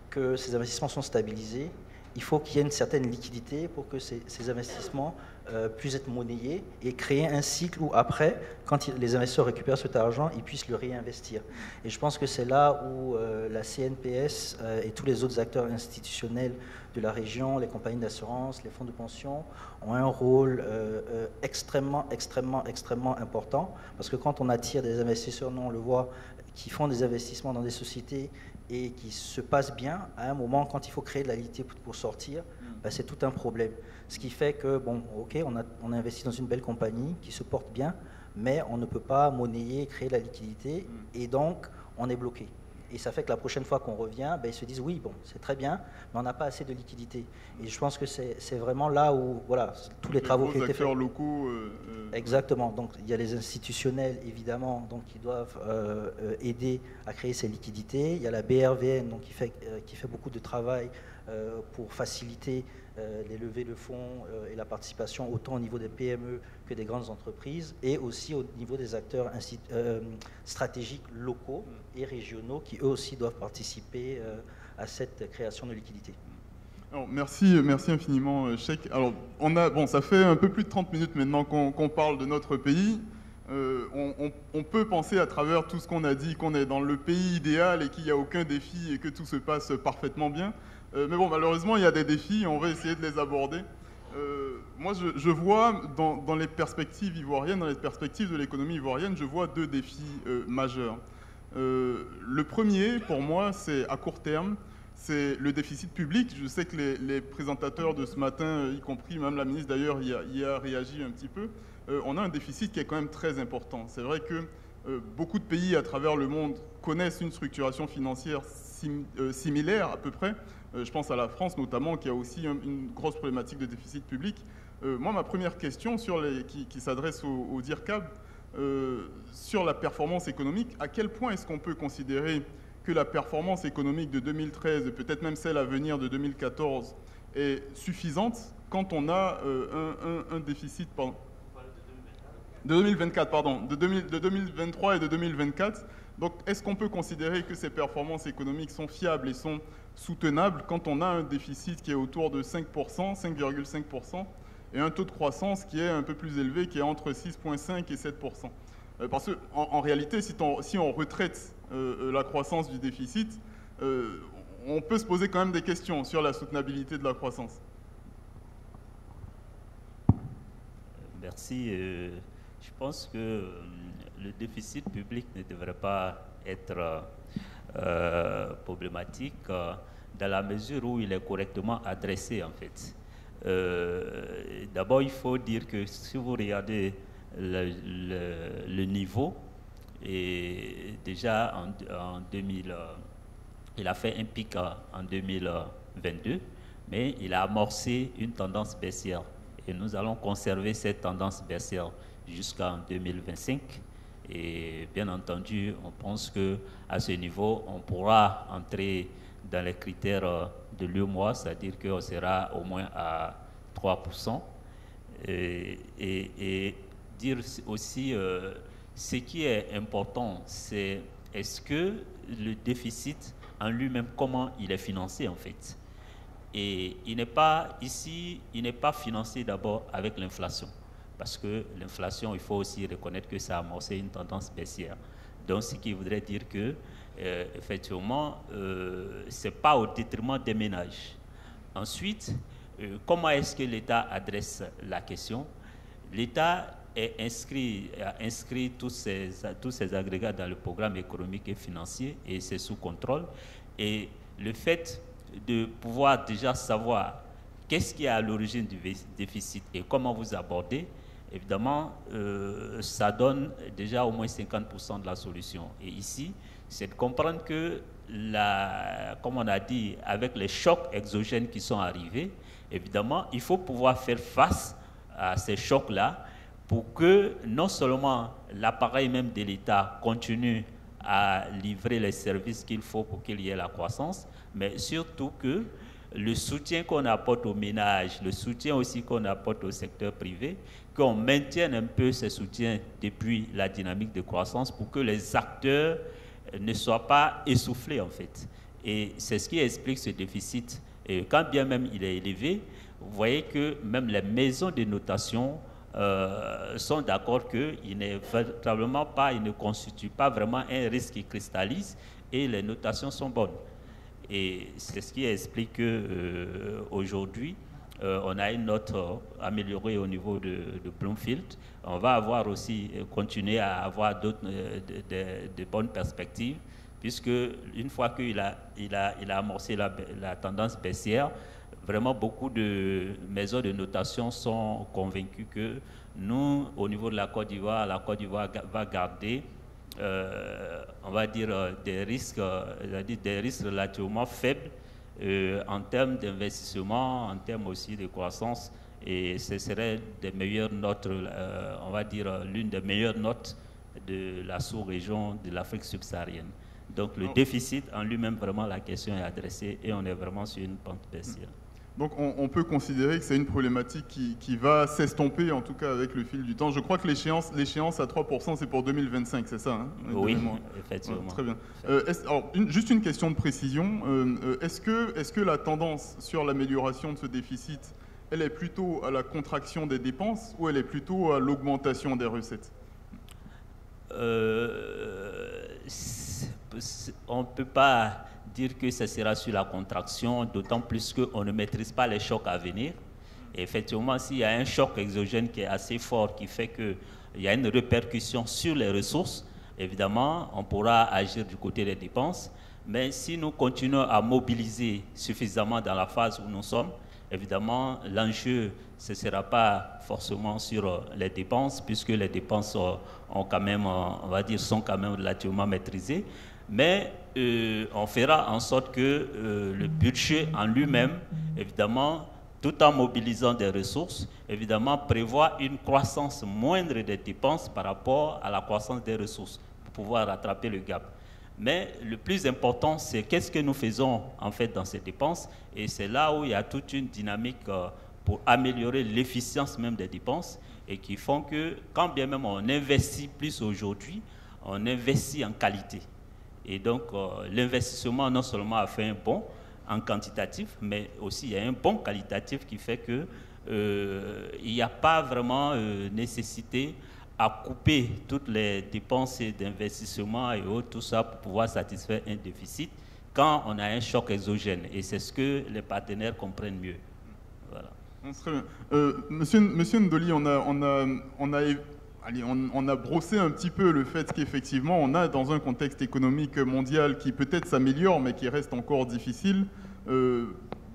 que ces investissements sont stabilisés, il faut qu'il y ait une certaine liquidité pour que ces investissements puissent être monnayés et créer un cycle où après, quand les investisseurs récupèrent cet argent, ils puissent le réinvestir. Et je pense que c'est là où la CNPS et tous les autres acteurs institutionnels de la région, les compagnies d'assurance, les fonds de pension, ont un rôle extrêmement important. Parce que quand on attire des investisseurs, nous on le voit, qui font des investissements dans des sociétés et qui se passent bien, à un moment, quand il faut créer de la liquidité pour sortir, c'est tout un problème. Ce qui fait que, on a investi dans une belle compagnie qui se porte bien, mais on ne peut pas monnayer, créer de la liquidité, et donc on est bloqué. Et ça fait que la prochaine fois qu'on revient, ils se disent oui, c'est très bien, mais on n'a pas assez de liquidité. Et je pense que c'est vraiment là où tous les travaux qui ont été faits. Locaux. Exactement. Donc il y a les institutionnels évidemment, donc qui doivent aider à créer ces liquidités. Il y a la BRVN donc qui fait beaucoup de travail pour faciliter les levées de fonds et la participation autant au niveau des PME que des grandes entreprises et aussi au niveau des acteurs stratégiques locaux et régionaux qui eux aussi doivent participer à cette création de liquidités. Alors, merci infiniment, Cheikh. Alors, ça fait un peu plus de 30 minutes maintenant qu'on parle de notre pays. On peut penser à travers tout ce qu'on a dit qu'on est dans le pays idéal et qu'il n'y a aucun défi et que tout se passe parfaitement bien. Mais malheureusement, il y a des défis et on va essayer de les aborder. Moi, je vois dans les perspectives ivoiriennes, dans les perspectives de l'économie ivoirienne, je vois deux défis majeurs. Le premier, pour moi, c'est à court terme, c'est le déficit public. Je sais que les présentateurs de ce matin, y compris même la ministre d'ailleurs, y a réagi un petit peu. On a un déficit qui est quand même très important. C'est vrai que beaucoup de pays à travers le monde connaissent une structuration financière similaire à peu près. Je pense à la France notamment, qui a aussi une grosse problématique de déficit public. Moi, ma première question qui s'adresse au DIRCAB, sur la performance économique, à quel point est-ce qu'on peut considérer que la performance économique de 2013, et peut-être même celle à venir de 2014, est suffisante quand on a un déficit de 2023 et de 2024. Donc, est-ce qu'on peut considérer que ces performances économiques sont fiables et sont soutenables quand on a un déficit qui est autour de 5%, 5,5%, et un taux de croissance qui est un peu plus élevé, qui est entre 6,5 et 7%. Parce qu'en réalité, si on retraite la croissance du déficit, on peut se poser quand même des questions sur la soutenabilité de la croissance. Merci. Je pense que le déficit public ne devrait pas être problématique dans la mesure où il est correctement adressé, en fait. D'abord, il faut dire que si vous regardez le niveau, et déjà en 2000, il a fait un pic en 2022, mais il a amorcé une tendance baissière. Et nous allons conserver cette tendance baissière jusqu'en 2025. Et bien entendu, on pense qu'à ce niveau, on pourra entrer dans les critères de l'UEMOA, c'est-à-dire qu'on sera au moins à 3%. Et dire aussi, ce qui est important, c'est est-ce que le déficit en lui-même, comment il est financé en fait. Et il n'est pas ici, il n'est pas financé d'abord avec l'inflation. Parce que l'inflation, il faut aussi reconnaître que ça a amorcé une tendance baissière. Donc, ce qui voudrait dire que, effectivement, ce n'est pas au détriment des ménages. Ensuite, comment est-ce que l'État adresse la question? L'État a inscrit tous ces agrégats dans le programme économique et financier et c'est sous contrôle. Et le fait de pouvoir déjà savoir qu'est-ce qui est à l'origine du déficit et comment vous abordez, évidemment, ça donne déjà au moins 50% de la solution. Et ici, c'est de comprendre que, comme on a dit, avec les chocs exogènes qui sont arrivés, évidemment, il faut pouvoir faire face à ces chocs-là pour que non seulement l'appareil même de l'État continue à livrer les services qu'il faut pour qu'il y ait la croissance, mais surtout que le soutien qu'on apporte aux ménages, le soutien aussi qu'on apporte au secteur privé, qu'on maintienne un peu ce soutien depuis la dynamique de croissance pour que les acteurs ne soient pas essoufflés en fait. Et c'est ce qui explique ce déficit. Et quand bien même il est élevé, vous voyez que même les maisons de notation sont d'accord qu'il n'est véritablement pas, il ne constitue pas vraiment un risque qui cristallise et les notations sont bonnes. Et c'est ce qui explique qu'aujourd'hui, on a une note améliorée au niveau de Bloomfield. On va avoir aussi, continuer à avoir de bonnes perspectives, puisque une fois qu'il a amorcé la tendance baissière, vraiment beaucoup de maisons de notation sont convaincues que nous, au niveau de la Côte d'Ivoire va garder, on va dire, des risques relativement faibles en termes d'investissement, en termes aussi de croissance, et ce serait des meilleures notes, on va dire, l'une des meilleures notes de la sous-région de l'Afrique subsaharienne. Donc le déficit en lui-même, vraiment, la question est adressée et on est vraiment sur une pente baissière. Donc on peut considérer que c'est une problématique qui va s'estomper, en tout cas avec le fil du temps. Je crois que l'échéance à 3%, c'est pour 2025, c'est ça, hein? Oui, effectivement. Ouais, très bien. Alors, juste une question de précision. Est-ce que la tendance sur l'amélioration de ce déficit, elle est plutôt à la contraction des dépenses ou elle est plutôt à l'augmentation des recettes? On ne peut pas dire que ce sera sur la contraction, d'autant plus qu'on ne maîtrise pas les chocs à venir. Et effectivement, s'il y a un choc exogène qui est assez fort, qui fait qu'il y a une répercussion sur les ressources, évidemment, on pourra agir du côté des dépenses. Mais si nous continuons à mobiliser suffisamment dans la phase où nous sommes, évidemment, l'enjeu, ce ne sera pas forcément sur les dépenses, puisque les dépenses ont quand même, on va dire, sont quand même relativement maîtrisées. Mais on fera en sorte que le budget en lui-même, évidemment, tout en mobilisant des ressources, évidemment, prévoit une croissance moindre des dépenses par rapport à la croissance des ressources, pour pouvoir rattraper le gap. Mais le plus important, c'est qu'est-ce que nous faisons en fait dans ces dépenses, et c'est là où il y a toute une dynamique pour améliorer l'efficience même des dépenses, et qui font que, quand bien même on investit plus aujourd'hui, on investit en qualité. Et donc, l'investissement non seulement a fait un bond en quantitatif, mais aussi il y a un bond qualitatif qui fait que il n'y a pas vraiment nécessité à couper toutes les dépenses d'investissement et autres, tout ça pour pouvoir satisfaire un déficit quand on a un choc exogène. Et c'est ce que les partenaires comprennent mieux. Voilà. Très bien. Monsieur Ndoli, on a brossé un petit peu le fait qu'effectivement, on a dans un contexte économique mondial qui peut-être s'améliore, mais qui reste encore difficile,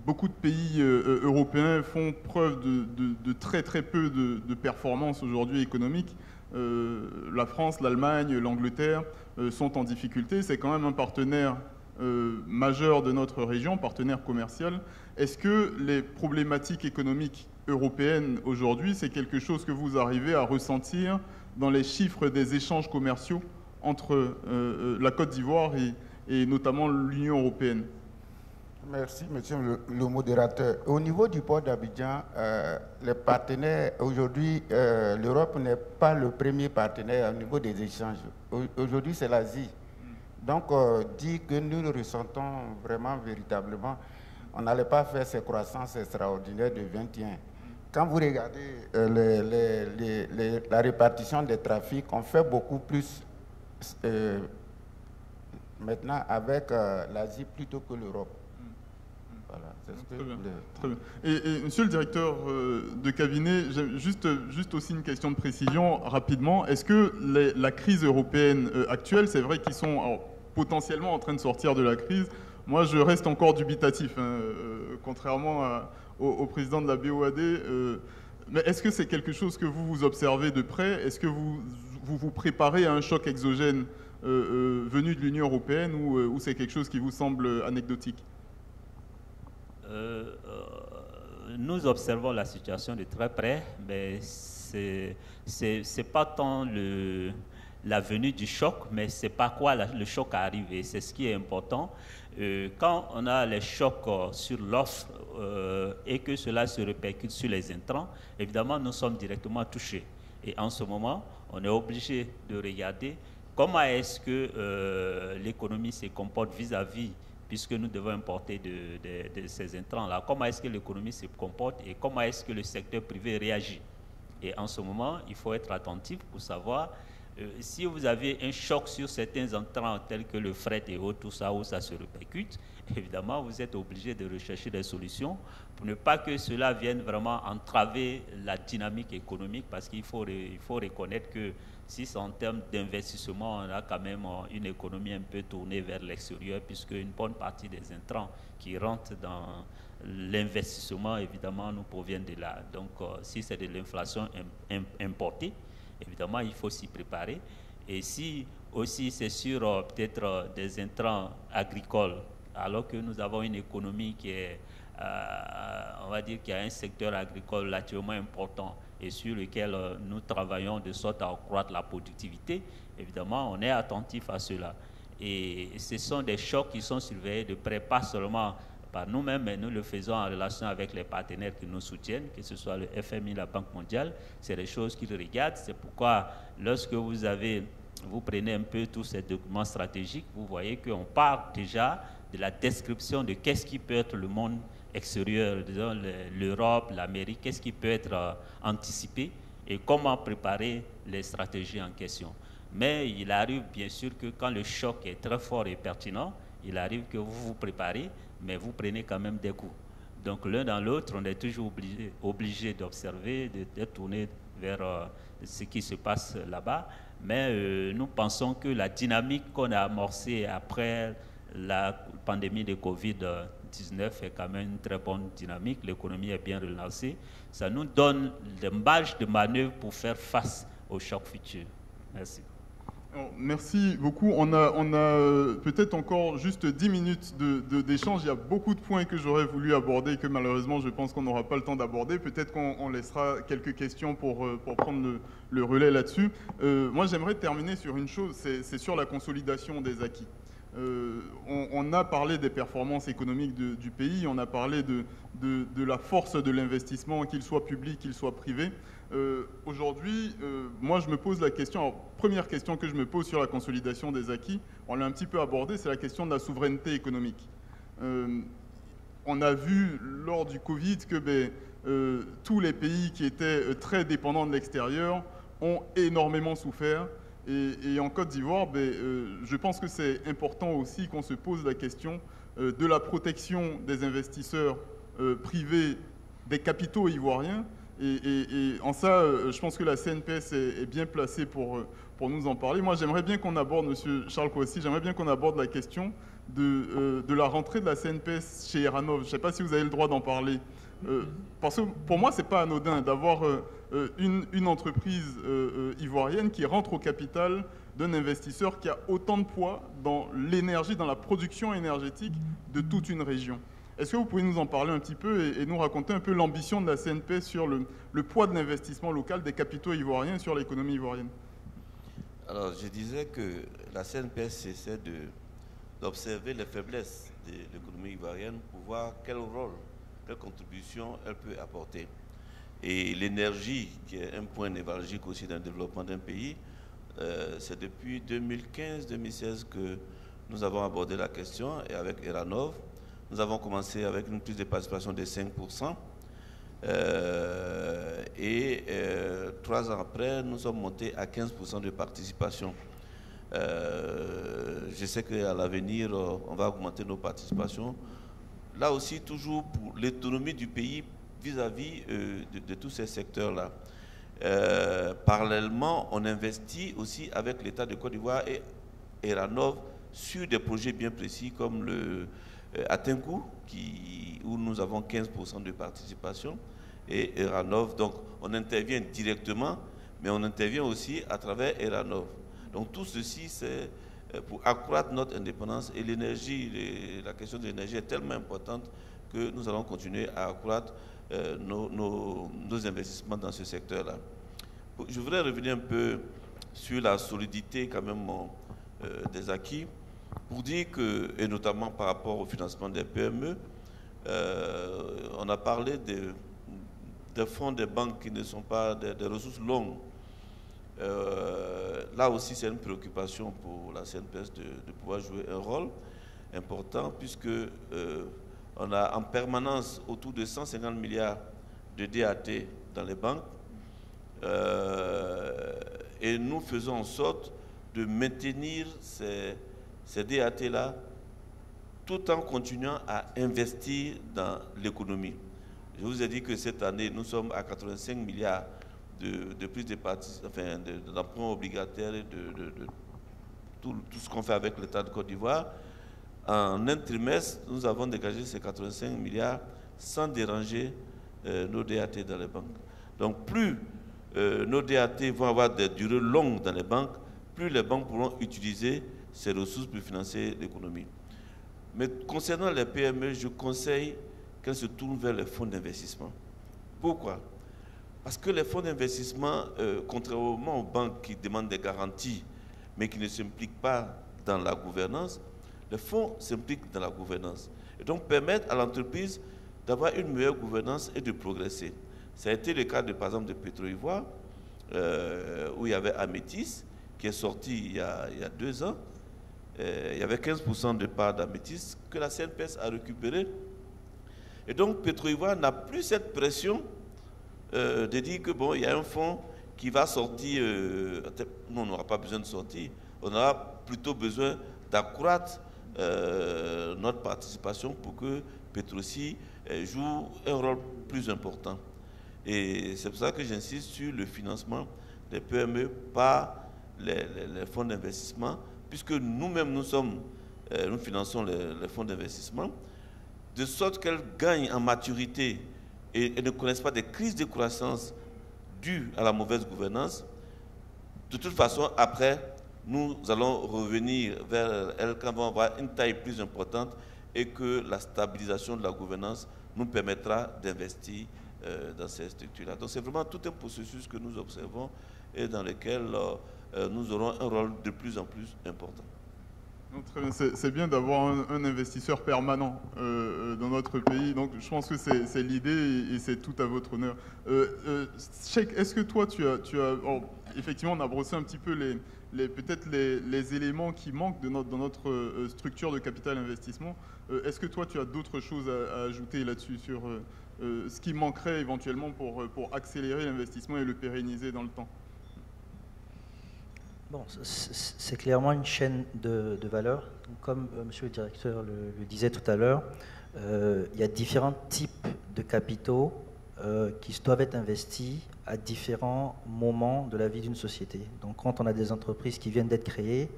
beaucoup de pays européens font preuve de très très peu de performance aujourd'hui économique. La France, l'Allemagne, l'Angleterre sont en difficulté. C'est quand même un partenaire majeur de notre région, partenaire commercial. Est-ce que les problématiques économiques européennes aujourd'hui, c'est quelque chose que vous arrivez à ressentir dans les chiffres des échanges commerciaux entre la Côte d'Ivoire et notamment l'Union européenne? Merci, monsieur le modérateur. Au niveau du port d'Abidjan, les partenaires, aujourd'hui, l'Europe n'est pas le premier partenaire au niveau des échanges. Aujourd'hui, c'est l'Asie. Donc, dire que nous le ressentons vraiment, véritablement, on n'allait pas faire ces croissances extraordinaires de 21. Quand vous regardez la répartition des trafics, on fait beaucoup plus maintenant avec l'Asie plutôt que l'Europe. Voilà, c'est ce que très bien. Et monsieur le directeur de cabinet, juste aussi une question de précision rapidement. Est-ce que la crise européenne actuelle, c'est vrai qu'ils sont potentiellement en train de sortir de la crise? Moi, je reste encore dubitatif, hein, contrairement au président de la BOAD. Mais est-ce que c'est quelque chose que vous observez de près? Est-ce que vous préparez à un choc exogène venu de l'Union européenne ou c'est quelque chose qui vous semble anecdotique? Nous observons la situation de très près, mais c'est pas tant la venue du choc, mais c'est par quoi le choc arrive. Et c'est ce qui est important. Quand on a les chocs sur l'offre et que cela se répercute sur les intrants, évidemment, nous sommes directement touchés. Et en ce moment, on est obligé de regarder comment est-ce que l'économie se comporte vis-à-vis, puisque nous devons importer de ces intrants-là, comment est-ce que l'économie se comporte et comment est-ce que le secteur privé réagit. Et en ce moment, il faut être attentif pour savoir si vous avez un choc sur certains entrants tels que le fret et autres, tout ça, où ça se répercute, évidemment, vous êtes obligé de rechercher des solutions pour ne pas que cela vienne vraiment entraver la dynamique économique, parce qu'il faut reconnaître que si c'est en termes d'investissement, on a quand même une économie un peu tournée vers l'extérieur, puisque une bonne partie des intrants qui rentrent dans l'investissement, évidemment, nous proviennent de là. Donc, si c'est de l'inflation importée, évidemment, il faut s'y préparer. Et si aussi c'est sur peut-être des intrants agricoles, alors que nous avons une économie qui est, on va dire, qui a un secteur agricole relativement important et sur lequel nous travaillons de sorte à accroître la productivité, évidemment, on est attentif à cela. Et ce sont des chocs qui sont surveillés de près, pas seulement par nous-mêmes, mais nous le faisons en relation avec les partenaires qui nous soutiennent, que ce soit le FMI, la Banque mondiale. C'est des choses qu'ils regardent. C'est pourquoi, lorsque vous prenez un peu tous ces documents stratégiques, vous voyez qu'on part déjà de la description de qu'est-ce qui peut être le monde extérieur, disons l'Europe, l'Amérique, qu'est-ce qui peut être anticipé et comment préparer les stratégies en question. Mais il arrive bien sûr que quand le choc est très fort et pertinent, il arrive que vous vous préparez, mais vous prenez quand même des coups. Donc l'un dans l'autre, on est toujours obligé d'observer, de tourner vers ce qui se passe là-bas. Mais nous pensons que la dynamique qu'on a amorcée après la pandémie de Covid-19 est quand même une très bonne dynamique. L'économie est bien relancée. Ça nous donne des marges de manœuvre pour faire face aux chocs futurs. Merci. Merci beaucoup. On a peut-être encore juste 10 minutes d'échange. Il y a beaucoup de points que j'aurais voulu aborder que malheureusement je pense qu'on n'aura pas le temps d'aborder. Peut-être qu'on laissera quelques questions pour prendre le relais là-dessus. Moi j'aimerais terminer sur une chose, c'est sur la consolidation des acquis. On a parlé des performances économiques du pays, on a parlé de la force de l'investissement, qu'il soit public, qu'il soit privé. Aujourd'hui, moi je me pose la question, alors, première question que je me pose sur la consolidation des acquis, on l'a un petit peu abordé, c'est la question de la souveraineté économique. On a vu lors du Covid que tous les pays qui étaient très dépendants de l'extérieur ont énormément souffert. Et en Côte d'Ivoire, je pense que c'est important aussi qu'on se pose la question de la protection des investisseurs privés, des capitaux ivoiriens, Et en ça, je pense que la CNPS est bien placée pour nous en parler. Moi, j'aimerais bien qu'on aborde, Monsieur Charles Kouassi, j'aimerais bien qu'on aborde la question de la rentrée de la CNPS chez Eranov. Je ne sais pas si vous avez le droit d'en parler. Parce que pour moi, ce n'est pas anodin d'avoir une entreprise ivoirienne qui rentre au capital d'un investisseur qui a autant de poids dans l'énergie, dans la production énergétique de toute une région. Est-ce que vous pouvez nous en parler un petit peu et nous raconter un peu l'ambition de la CNPS sur le poids de l'investissement local des capitaux ivoiriens sur l'économie ivoirienne? Alors, je disais que la CNPS essaie d'observer les faiblesses de l'économie ivoirienne pour voir quel rôle, quelle contribution elle peut apporter. Et l'énergie, qui est un point névralgique aussi dans le développement d'un pays, c'est depuis 2015-2016 que nous avons abordé la question, et avec Eranov, nous avons commencé avec une prise de participation de 5%, et 3 ans après, nous sommes montés à 15% de participation. Je sais qu'à l'avenir, on va augmenter nos participations. Là aussi, toujours pour l'autonomie du pays vis-à-vis de tous ces secteurs-là. Parallèlement, on investit aussi avec l'État de Côte d'Ivoire et Eranov sur des projets bien précis comme le Atenkou, où nous avons 15% de participation, et Eranov. Donc, on intervient directement, mais on intervient aussi à travers Eranov. Donc, tout ceci, c'est pour accroître notre indépendance. Et l'énergie, la question de l'énergie est tellement importante que nous allons continuer à accroître nos investissements dans ce secteur-là. Je voudrais revenir un peu sur la solidité quand même des acquis, pour dire que, et notamment par rapport au financement des PME, on a parlé des fonds des banques qui ne sont pas des ressources longues. Là aussi, c'est une préoccupation pour la CNPS de pouvoir jouer un rôle important, puisque on a en permanence autour de 150 milliards de DAT dans les banques, et nous faisons en sorte de maintenir ces DAT-là tout en continuant à investir dans l'économie. Je vous ai dit que cette année, nous sommes à 85 milliards de prise de participation, enfin, d'emprunts obligataires et de tout ce qu'on fait avec l'État de Côte d'Ivoire. En un trimestre, nous avons dégagé ces 85 milliards sans déranger nos DAT dans les banques. Donc plus nos DAT vont avoir des durées longues dans les banques, plus les banques pourront utiliser ces ressources pour financer l'économie. Mais concernant les PME, je conseille qu'elles se tournent vers les fonds d'investissement. Pourquoi? Parce que les fonds d'investissement, contrairement aux banques qui demandent des garanties, mais qui ne s'impliquent pas dans la gouvernance, les fonds s'impliquent dans la gouvernance et donc permettent à l'entreprise d'avoir une meilleure gouvernance et de progresser. Ça a été le cas, par exemple, de Petro-Ivoire, où il y avait Amétis, qui est sorti il y a 2 ans. Il y avait 15% de part d'Amétis que la CNPS a récupéré. Et donc, Petro-Ivoire n'a plus cette pression de dire que bon, il y a un fonds qui va sortir. Nous, on n'aura pas besoin de sortir. On aura plutôt besoin d'accroître notre participation pour que Petrosi joue un rôle plus important. Et c'est pour ça que j'insiste sur le financement des PME par les fonds d'investissement, puisque nous-mêmes, nous finançons les fonds d'investissement, de sorte qu'elles gagnent en maturité et ne connaissent pas des crises de croissance dues à la mauvaise gouvernance. De toute façon, après, nous allons revenir vers elles quand on va avoir une taille plus importante et que la stabilisation de la gouvernance nous permettra d'investir dans ces structures-là. Donc c'est vraiment tout un processus que nous observons et dans lequel nous aurons un rôle de plus en plus important. C'est bien d'avoir un investisseur permanent dans notre pays. Donc, je pense que c'est l'idée et c'est tout à votre honneur. Cheikh, est-ce que toi, tu as effectivement, on a brossé un petit peu peut-être les éléments qui manquent dans notre structure de capital investissement. Est-ce que toi, tu as d'autres choses à ajouter là-dessus sur ce qui manquerait éventuellement pour accélérer l'investissement et le pérenniser dans le temps? Bon, c'est clairement une chaîne de valeur. Comme monsieur le directeur le disait tout à l'heure, il y a différents types de capitaux qui doivent être investis à différents moments de la vie d'une société. Donc quand on a des entreprises qui viennent d'être créées,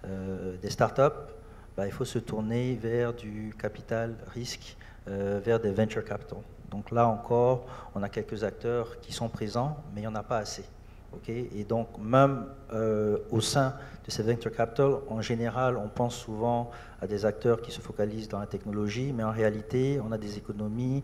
des startups, il faut se tourner vers du capital risque, vers des venture capital. Donc là encore, on a quelques acteurs qui sont présents, mais il n'y en a pas assez. Okay? Et donc même au sein de ces venture capital, en général, on pense souvent à des acteurs qui se focalisent dans la technologie, mais en réalité, on a des économies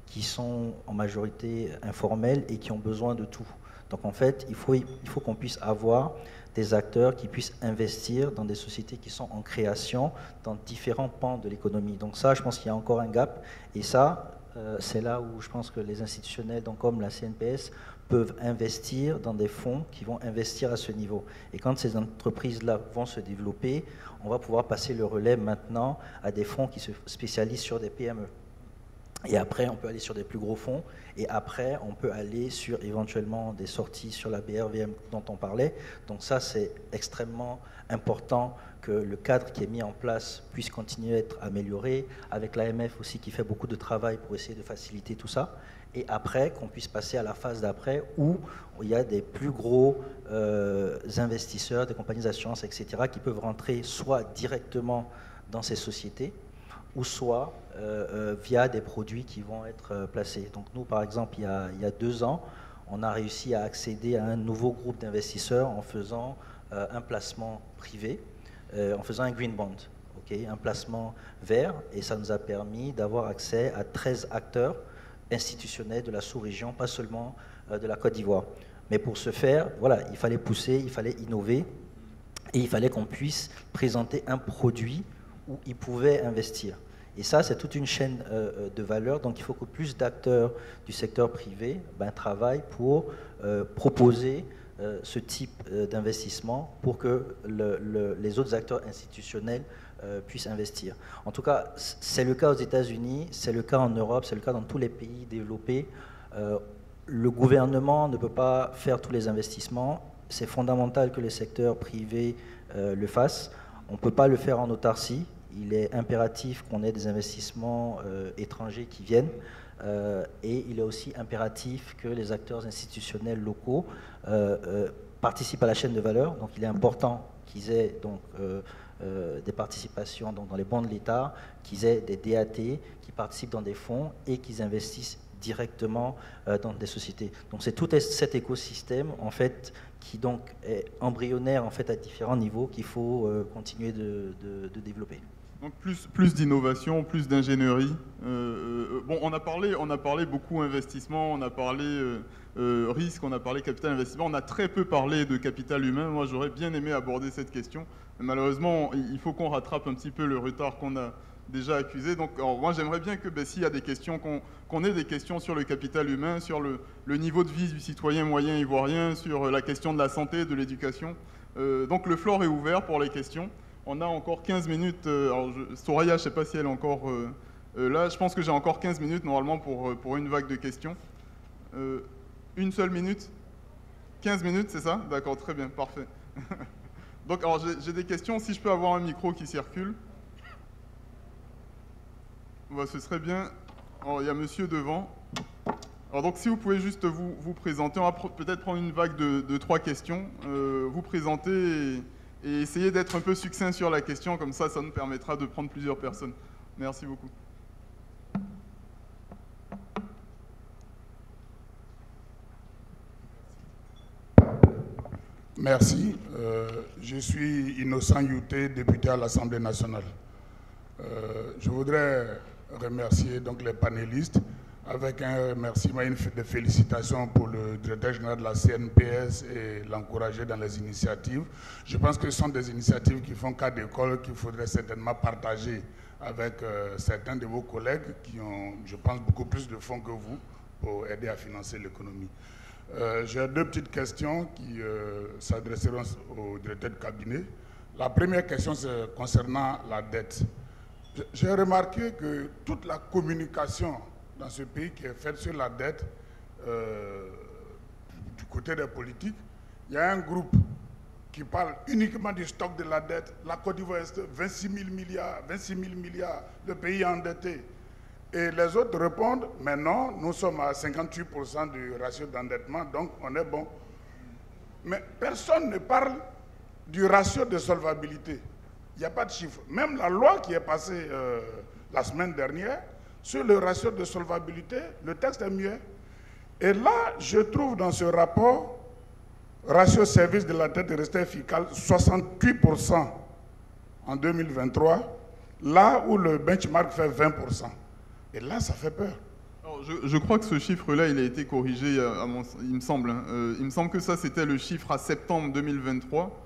qui sont en majorité informelles et qui ont besoin de tout. Donc en fait, il faut qu'on puisse avoir des acteurs qui puissent investir dans des sociétés qui sont en création dans différents pans de l'économie. Donc ça, je pense qu'il y a encore un gap. Et ça, c'est là où je pense que les institutionnels, donc comme la CNPS, peuvent investir dans des fonds qui vont investir à ce niveau. Et quand ces entreprises-là vont se développer, on va pouvoir passer le relais maintenant à des fonds qui se spécialisent sur des PME. Et après, on peut aller sur des plus gros fonds. Et après, on peut aller sur éventuellement des sorties sur la BRVM dont on parlait. Donc ça, c'est extrêmement important que le cadre qui est mis en place puisse continuer à être amélioré, avec l'AMF aussi qui fait beaucoup de travail pour essayer de faciliter tout ça. Et après, qu'on puisse passer à la phase d'après où il y a des plus gros investisseurs, des compagnies d'assurance, etc., qui peuvent rentrer soit directement dans ces sociétés, ou soit via des produits qui vont être placés. Donc nous, par exemple, il y a 2 ans, on a réussi à accéder à un nouveau groupe d'investisseurs en faisant un placement privé, en faisant un green bond, un placement vert, et ça nous a permis d'avoir accès à 13 acteurs institutionnels de la sous-région, pas seulement de la Côte d'Ivoire. Mais pour ce faire, voilà, il fallait pousser, il fallait innover, et il fallait qu'on puisse présenter un produit où ils pouvaient investir. Et ça, c'est toute une chaîne de valeur. Donc, il faut que plus d'acteurs du secteur privé travaillent pour proposer ce type d'investissement pour que les autres acteurs institutionnels puissent investir. En tout cas, c'est le cas aux États-Unis, c'est le cas en Europe, c'est le cas dans tous les pays développés. Le gouvernement ne peut pas faire tous les investissements. C'est fondamental que les secteurs privés le fassent. On ne peut pas le faire en autarcie. Il est impératif qu'on ait des investissements étrangers qui viennent et il est aussi impératif que les acteurs institutionnels locaux participent à la chaîne de valeur. Donc il est important qu'ils aient donc, des participations donc, dans les bons de l'État, qu'ils aient des DAT, qui participent dans des fonds et qu'ils investissent directement dans des sociétés. Donc c'est tout cet écosystème en fait qui donc est embryonnaire en fait à différents niveaux qu'il faut continuer de développer. Donc plus d'innovation, plus d'ingénierie. Bon, on a parlé beaucoup investissement, on a parlé risque, on a parlé capital investissement. On a très peu parlé de capital humain. Moi, j'aurais bien aimé aborder cette question. Mais malheureusement, il faut qu'on rattrape un petit peu le retard qu'on a déjà accusé. Donc, moi, j'aimerais bien que s'il y a des questions, qu'on ait des questions sur le capital humain, sur le niveau de vie du citoyen moyen ivoirien, sur la question de la santé, de l'éducation. Donc, le floor est ouvert pour les questions. On a encore 15 minutes. Alors Soraya, je ne sais pas si elle est encore là. Je pense que j'ai encore 15 minutes normalement pour une vague de questions. Une seule minute 15 minutes, c'est ça? D'accord, très bien, parfait. Donc, alors j'ai des questions. Si je peux avoir un micro qui circule. Ce serait bien. Alors, il y a monsieur devant. Alors, donc, si vous pouvez juste vous présenter. On va peut-être prendre une vague de 3 questions. Vous présenter et essayer d'être un peu succinct sur la question, comme ça nous permettra de prendre plusieurs personnes. Merci beaucoup. Merci. Je suis Innocent Youté, député à l'Assemblée nationale. Je voudrais remercier donc les panélistes, avec un remerciement et des félicitations pour le directeur général de la CNPS et l'encourager dans les initiatives. Je pense que ce sont des initiatives qui font cas d'école qu'il faudrait certainement partager avec certains de vos collègues qui ont, je pense, beaucoup plus de fonds que vous pour aider à financer l'économie. J'ai 2 petites questions qui s'adresseront au directeur de cabinet. La première question, c'est concernant la dette. J'ai remarqué que toute la communication dans ce pays qui est faite sur la dette, du côté des politiques, il y a un groupe qui parle uniquement du stock de la dette. La Côte d'Ivoire est 26 000 milliards, le pays est endetté. Et les autres répondent, mais non, nous sommes à 58% du ratio d'endettement, donc on est bon. Mais personne ne parle du ratio de solvabilité. Il n'y a pas de chiffre. Même la loi qui est passée la semaine dernière, sur le ratio de solvabilité, le texte est mieux. Et là, je trouve dans ce rapport, ratio service de la dette est resté efficace, 68% en 2023, là où le benchmark fait 20%. Et là, ça fait peur. Alors, je crois que ce chiffre-là, il a été corrigé, il me semble. Il me semble que ça, c'était le chiffre à septembre 2023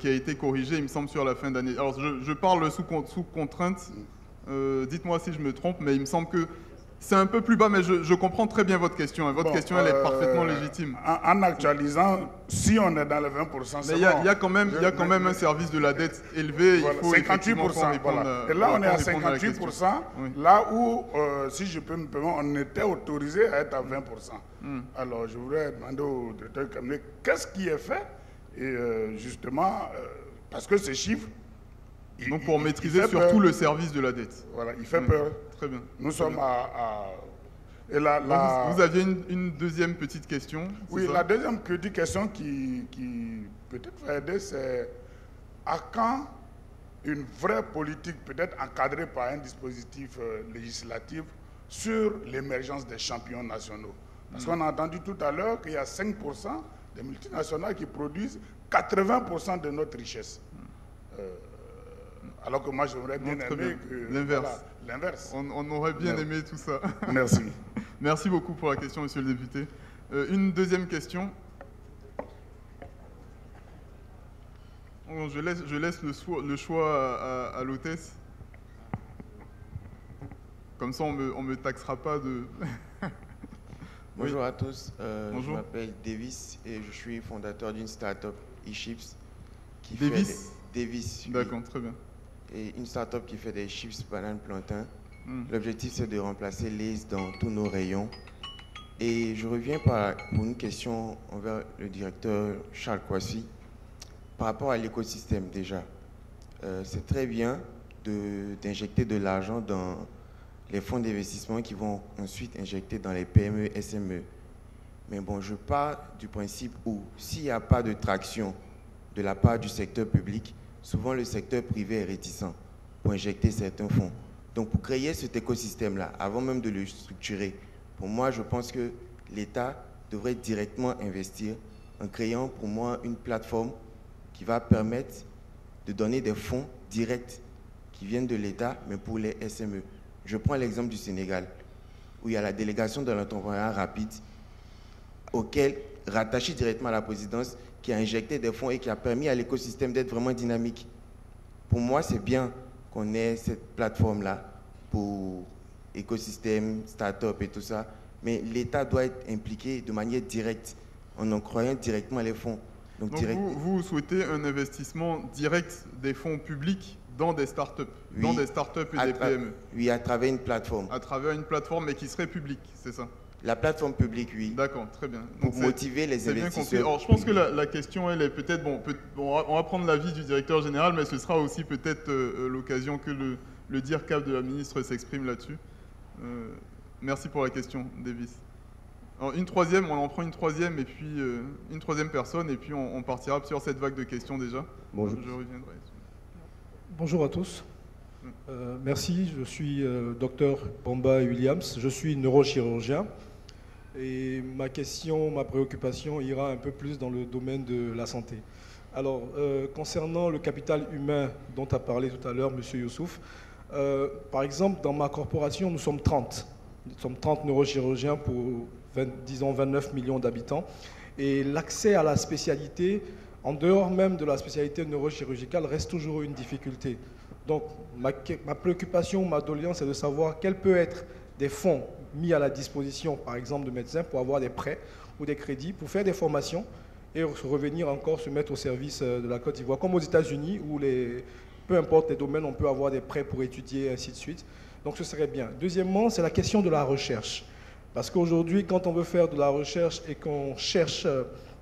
qui a été corrigé, il me semble, sur la fin d'année. Alors, je parle sous contrainte. Dites-moi si je me trompe, mais il me semble que c'est un peu plus bas, mais je comprends très bien votre question. Votre question, elle est parfaitement légitime. En actualisant, si on est dans les 20%, c'est mais il y a quand même un service de la dette élevé. Voilà, il faut 58%. Voilà. Et là, on est à 58%. Oui. Là où, si je peux me permettre, on était autorisé à être à 20%. Alors, je voudrais demander au directeur cabinet qu'est-ce qui est fait. Et justement, parce que ces chiffres... Donc pour maîtriser surtout le service de la dette. Voilà, il fait peur. Très bien. Nous sommes à... Et vous aviez une deuxième petite question? Oui, la deuxième petite question qui peut-être va aider, c'est à quand une vraie politique, peut-être encadrée par un dispositif législatif, sur l'émergence des champions nationaux? Parce qu'on a entendu tout à l'heure qu'il y a 5% des multinationales qui produisent 80% de notre richesse. Alors que moi, j'aurais bien aimé que... L'inverse. Voilà, l'inverse. On aurait bien aimé tout ça. Merci. Merci beaucoup pour la question, monsieur le député. Une deuxième question. Je laisse le choix à l'hôtesse. Comme ça, on me taxera pas de... Bonjour à tous. Bonjour. Je m'appelle Davis et je suis fondateur d'une start-up eChips. Davis. D'accord, très bien. Et une start-up qui fait des chips bananes plantain. L'objectif, c'est de remplacer Lay's dans tous nos rayons. Et je reviens pour une question envers le directeur Charles Kwasi. Par rapport à l'écosystème, déjà, c'est très bien d'injecter de l'argent dans les fonds d'investissement qui vont ensuite injecter dans les PME, SME. Mais bon, je pars du principe où s'il n'y a pas de traction de la part du secteur public, souvent le secteur privé est réticent pour injecter certains fonds. Donc pour créer cet écosystème-là, avant même de le structurer, pour moi, je pense que l'État devrait directement investir en créant pour moi une plateforme qui va permettre de donner des fonds directs qui viennent de l'État, mais pour les SME. Je prends l'exemple du Sénégal, où il y a la délégation de l'entrepreneuriat rapide, auquel, rattaché directement à la présidence, qui a injecté des fonds et qui a permis à l'écosystème d'être vraiment dynamique. Pour moi, c'est bien qu'on ait cette plateforme-là pour écosystème, start-up et tout ça, mais l'État doit être impliqué de manière directe, en octroyant directement les fonds. Donc vous souhaitez un investissement direct des fonds publics dans des start-up, oui, dans des start-up et des PME? Oui, à travers une plateforme. À travers une plateforme, mais qui serait publique, c'est ça? La plateforme publique, oui. D'accord, très bien. Pour motiver les investisseurs. Alors, je pense que la question, elle est peut-être... Bon, on va prendre l'avis du directeur général, mais ce sera aussi peut-être l'occasion que le DIRCAP de la ministre s'exprime là-dessus. Merci pour la question, Davis. Alors, on en prend une troisième, et puis une troisième personne, et puis on partira sur cette vague de questions déjà. Bonjour. Je reviendrai. Bonjour à tous. Merci, je suis docteur Bamba Williams, je suis neurochirurgien et ma préoccupation ira un peu plus dans le domaine de la santé. Alors, concernant le capital humain dont a parlé tout à l'heure M. Youssouf, par exemple, dans ma corporation, nous sommes 30. Nous sommes 30 neurochirurgiens pour, disons, 29 millions d'habitants. Et l'accès à la spécialité, en dehors même de la spécialité neurochirurgicale, reste toujours une difficulté. Donc, ma préoccupation, ma doléance, c'est de savoir quels peuvent être des fonds mis à la disposition, par exemple, de médecins pour avoir des prêts ou des crédits, pour faire des formations et revenir encore se mettre au service de la Côte d'Ivoire, comme aux États-Unis, où peu importe les domaines, on peut avoir des prêts pour étudier, et ainsi de suite. Donc, ce serait bien. Deuxièmement, c'est la question de la recherche. Parce qu'aujourd'hui, quand on veut faire de la recherche et qu'on cherche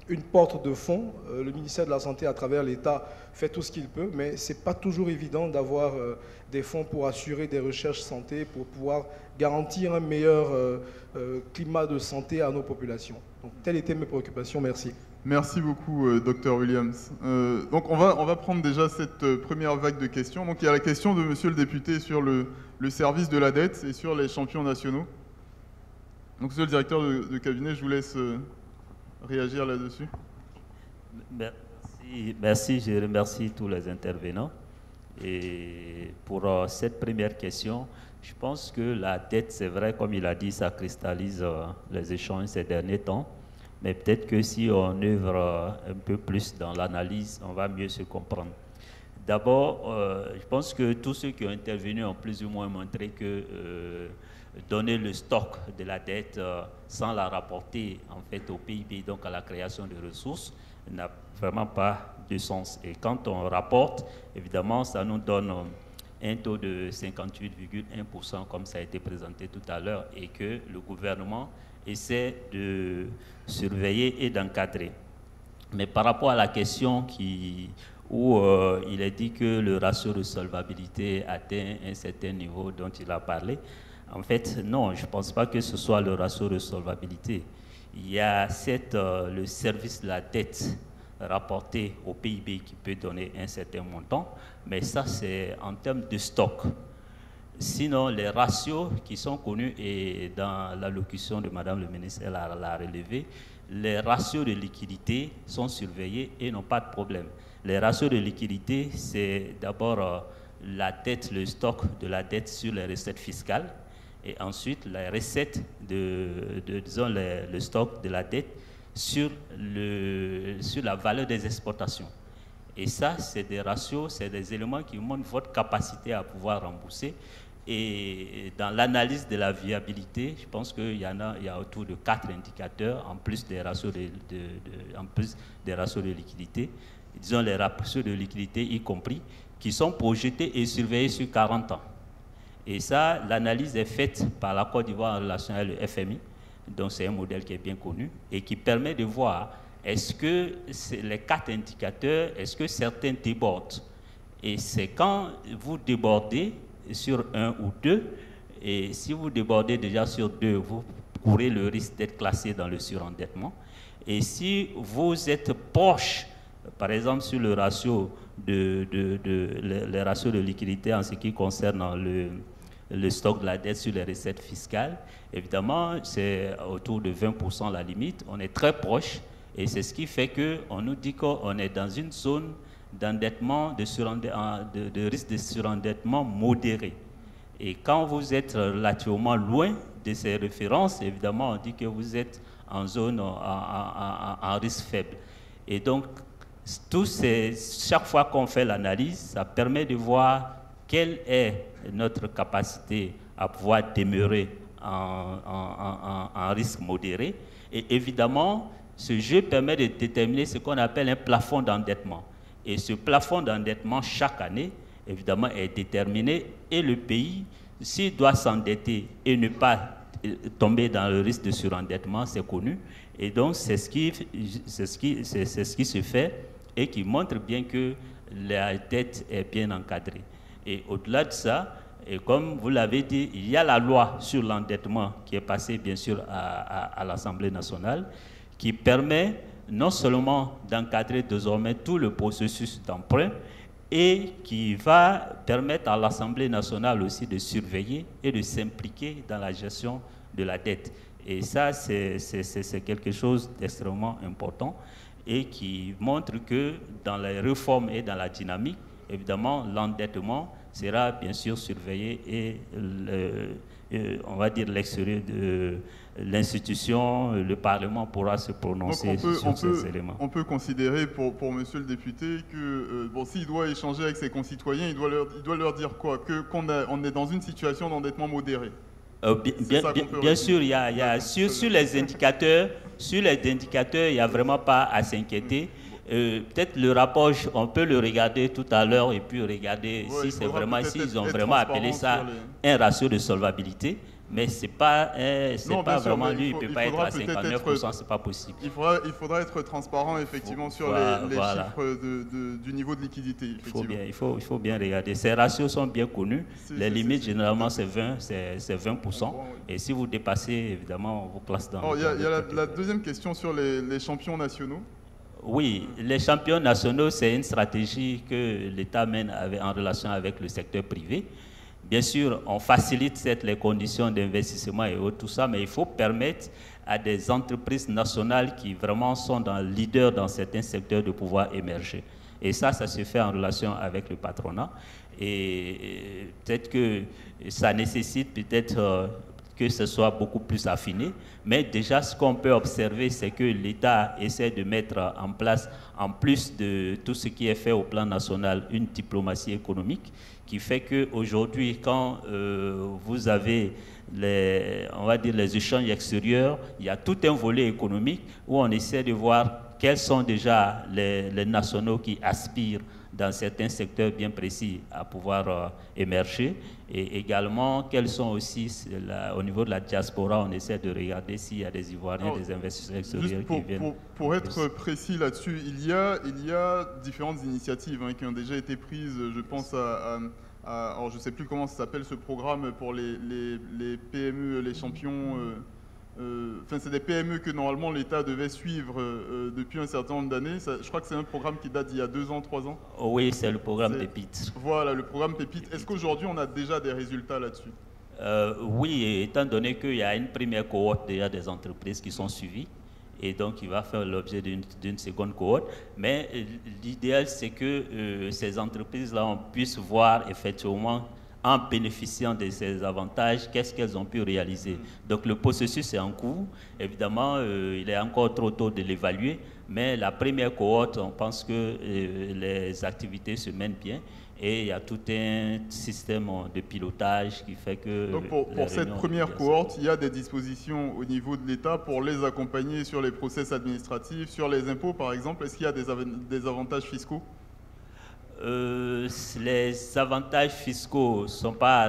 une porte de fonds. Le ministère de la Santé, à travers l'État, fait tout ce qu'il peut, mais ce n'est pas toujours évident d'avoir des fonds pour assurer des recherches santé, pour pouvoir garantir un meilleur climat de santé à nos populations. Donc, telles étaient mes préoccupations. Merci. Merci beaucoup, Dr Williams. Donc, on va prendre déjà cette première vague de questions. Donc, il y a la question de monsieur le député sur le service de la dette et sur les champions nationaux. Donc, monsieur le directeur de cabinet, je vous laisse réagir là-dessus. Merci, je remercie tous les intervenants. Et pour cette première question, je pense que la dette, c'est vrai, comme il a dit, ça cristallise les échanges ces derniers temps. Mais peut-être que si on œuvre un peu plus dans l'analyse, on va mieux se comprendre. D'abord, je pense que tous ceux qui ont intervenu ont plus ou moins montré que donner le stock de la dette sans la rapporter en fait au PIB, donc à la création de ressources, n'a vraiment pas de sens. Et quand on rapporte, évidemment, ça nous donne un taux de 58,1% comme ça a été présenté tout à l'heure et que le gouvernement essaie de surveiller et d'encadrer. Mais par rapport à la question où il est dit que le ratio de solvabilité atteint un certain niveau dont il a parlé, en fait, non, je ne pense pas que ce soit le ratio de solvabilité. Il y a le service de la dette rapporté au PIB qui peut donner un certain montant, mais ça, c'est en termes de stock. Sinon, les ratios qui sont connus, et dans l'allocution de Madame le ministre, elle l'a relevé, les ratios de liquidité sont surveillés et n'ont pas de problème. Les ratios de liquidité, c'est d'abord la dette, le stock de la dette sur les recettes fiscales, et ensuite les recettes disons le stock de la dette sur la valeur des exportations. Et ça, c'est des ratios, c'est des éléments qui montrent votre capacité à pouvoir rembourser. Et dans l'analyse de la viabilité, je pense qu'il y a autour de 4 indicateurs, en plus des ratios de liquidité, disons les ratios de liquidité y compris, qui sont projetés et surveillés sur 40 ans. Et ça, l'analyse est faite par la Côte d'Ivoire en relation avec le FMI, donc c'est un modèle qui est bien connu, et qui permet de voir est-ce que les 4 indicateurs, est-ce que certains débordent. Et c'est quand vous débordez sur un ou deux, et si vous débordez déjà sur 2, vous courez le risque d'être classé dans le surendettement. Et si vous êtes proche, par exemple sur le ratio les ratios de liquidité en ce qui concerne le stock de la dette sur les recettes fiscales, évidemment, c'est autour de 20% la limite. On est très proche, et c'est ce qui fait qu'on nous dit qu'on est dans une zone d'endettement, de risque de surendettement modéré. Et quand vous êtes relativement loin de ces références, évidemment, on dit que vous êtes en zone en risque faible. Et donc, chaque fois qu'on fait l'analyse, ça permet de voir quelle est notre capacité à pouvoir demeurer en risque modéré. Et évidemment, ce jeu permet de déterminer ce qu'on appelle un plafond d'endettement. Et ce plafond d'endettement, chaque année, évidemment, est déterminé. Et le pays, s'il doit s'endetter et ne pas tomber dans le risque de surendettement, c'est connu. Et donc, c'est ce qui se fait et qui montre bien que la dette est bien encadrée. Et au-delà de ça, et comme vous l'avez dit, il y a la loi sur l'endettement qui est passée, bien sûr, à l'Assemblée nationale, qui permet non seulement d'encadrer désormais tout le processus d'emprunt, et qui va permettre à l'Assemblée nationale aussi de surveiller et de s'impliquer dans la gestion de la dette. Et ça, c'est quelque chose d'extrêmement important et qui montre que dans les réformes et dans la dynamique, évidemment, l'endettement sera bien sûr surveillé et on va dire l'extérieur de l'institution, le Parlement pourra se prononcer sur ces éléments. On peut considérer pour monsieur le député que s'il doit échanger avec ses concitoyens, il doit leur dire quoi? On est dans une situation d'endettement modéré. Bien sûr, il y a sur les indicateurs, il n'y a vraiment pas à s'inquiéter. Peut-être le rapport, on peut le regarder tout à l'heure et puis regarder si c'est vraiment, s'ils ont vraiment appelé ça un ratio de solvabilité. Mais c'est pas vraiment lui, il ne peut pas être à 59%, c'est pas possible. Il faudra être transparent effectivement sur les chiffres du niveau de liquidité. Il faut bien regarder. Ces ratios sont bien connus. Les limites généralement c'est 20%. Et si vous dépassez, évidemment, on vous place dans. Il y a la deuxième question sur les champions nationaux. Oui, les champions nationaux, c'est une stratégie que l'État mène en relation avec le secteur privé. Bien sûr, on facilite les conditions d'investissement et tout ça, mais il faut permettre à des entreprises nationales qui vraiment sont leaders dans certains secteurs de pouvoir émerger. Et ça se fait en relation avec le patronat. Et peut-être que ça nécessite que ce soit beaucoup plus affiné. Mais déjà, ce qu'on peut observer, c'est que l'État essaie de mettre en place, en plus de tout ce qui est fait au plan national, une diplomatie économique qui fait qu'aujourd'hui, quand vous avez les échanges extérieurs, il y a tout un volet économique où on essaie de voir quels sont déjà les nationaux qui aspirent dans certains secteurs bien précis à pouvoir émerger, et également quels sont aussi, au niveau de la diaspora, on essaie de regarder s'il y a des Ivoiriens, des investisseurs extérieurs qui viennent. Pour être précis là-dessus, il y a différentes initiatives qui ont déjà été prises, je pense alors je ne sais plus comment ça s'appelle ce programme pour les PME, les champions. Enfin, c'est des PME que normalement l'État devait suivre depuis un certain nombre d'années. Je crois que c'est un programme qui date d'il y a 2 ans, 3 ans. Oui, c'est le programme Pépite. Voilà, le programme Pépite. Est-ce qu'aujourd'hui on a déjà des résultats là-dessus? Oui, étant donné qu'il y a une première cohorte déjà des entreprises qui sont suivies, et donc il va faire l'objet d'une seconde cohorte. Mais l'idéal, c'est que ces entreprises-là, on puisse voir effectivement, en bénéficiant de ces avantages, qu'est-ce qu'elles ont pu réaliser. Donc le processus est en cours. Évidemment, il est encore trop tôt de l'évaluer, mais la première cohorte, on pense que les activités se mènent bien. Et il y a tout un système de pilotage qui fait que... Donc pour cette première cohorte, il y a des dispositions au niveau de l'État pour les accompagner sur les process administratifs, sur les impôts par exemple. Est-ce qu'il y a des avantages fiscaux? Les avantages fiscaux ne sont pas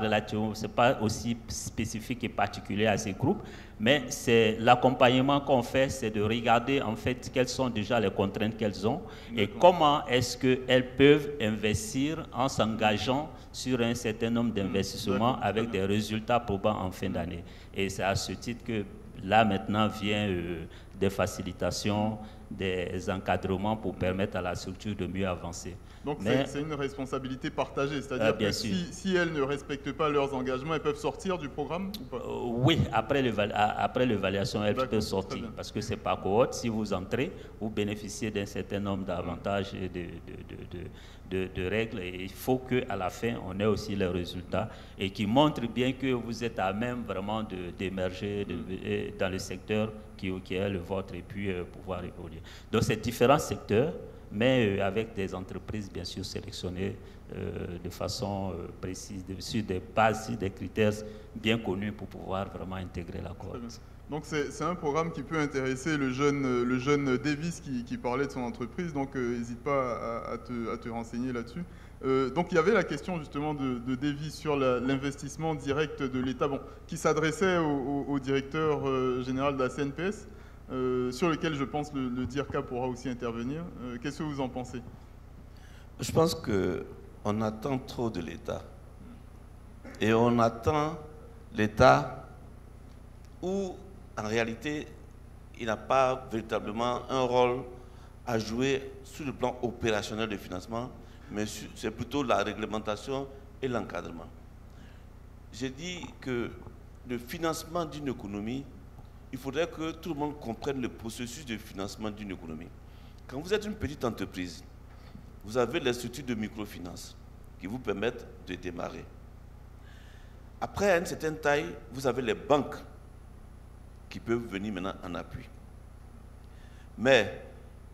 aussi spécifiques et particuliers à ces groupes, mais c'est l'accompagnement qu'on fait, c'est de regarder en fait quelles sont déjà les contraintes qu'elles ont et comment est-ce qu'elles peuvent investir en s'engageant sur un certain nombre d'investissements avec des résultats probants en fin d'année. Et c'est à ce titre que là maintenant vient des facilitations, des encadrements pour permettre à la structure de mieux avancer. Donc c'est une responsabilité partagée, c'est-à-dire que si elles ne respectent pas leurs engagements, elles peuvent sortir du programme ou pas? Oui, après l'évaluation, elles peuvent sortir, parce que c'est par cohorte. Si vous entrez, vous bénéficiez d'un certain nombre d'avantages et de règles, et il faut qu'à la fin, on ait aussi les résultats et qui montrent bien que vous êtes à même vraiment d'émerger dans le secteur qui est le vôtre et puis pouvoir évoluer. Donc c'est différents secteurs, mais avec des entreprises bien sûr sélectionnées de façon précise, sur des bases, des critères bien connus pour pouvoir vraiment intégrer la cohorte. Donc c'est un programme qui peut intéresser le jeune Davis qui parlait de son entreprise, donc n'hésite pas à te renseigner là-dessus. Donc il y avait la question justement de Davis sur l'investissement direct de l'État, qui s'adressait au directeur général de la CNPS, sur lequel je pense le DIRCA pourra aussi intervenir. Qu'est-ce que vous en pensez? Je pense qu'on attend trop de l'État. Et on attend l'État où, en réalité, il n'a pas véritablement un rôle à jouer sur le plan opérationnel de financement, mais c'est plutôt la réglementation et l'encadrement. J'ai dit que le financement d'une économie, il faudrait que tout le monde comprenne le processus de financement d'une économie. Quand vous êtes une petite entreprise, vous avez les structures de microfinance qui vous permettent de démarrer. Après, à une certaine taille, vous avez les banques qui peuvent venir maintenant en appui. Mais,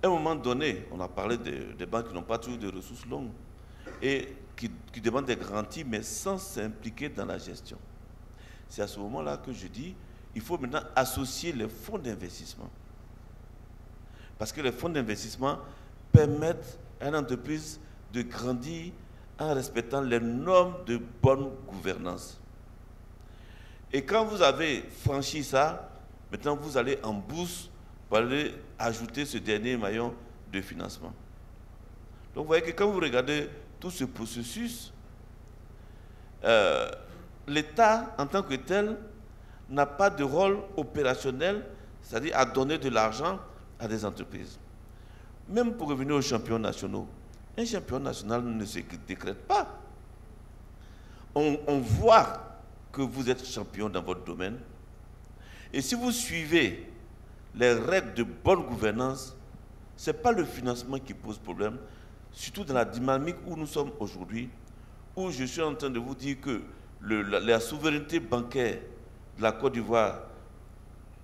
à un moment donné, on a parlé des banques qui n'ont pas toujours de ressources longues et qui demandent des garanties, mais sans s'impliquer dans la gestion. C'est à ce moment-là que je dis, il faut maintenant associer les fonds d'investissement. Parce que les fonds d'investissement permettre à une entreprise de grandir en respectant les normes de bonne gouvernance. Et quand vous avez franchi ça, maintenant vous allez en bourse pour aller ajouter ce dernier maillon de financement. Donc vous voyez que quand vous regardez tout ce processus, l'État en tant que tel n'a pas de rôle opérationnel, c'est-à-dire à donner de l'argent à des entreprises. Même pour revenir aux champions nationaux, un champion national ne se décrète pas. On voit que vous êtes champion dans votre domaine. Et si vous suivez les règles de bonne gouvernance, ce n'est pas le financement qui pose problème, surtout dans la dynamique où nous sommes aujourd'hui, où je suis en train de vous dire que la souveraineté bancaire de la Côte d'Ivoire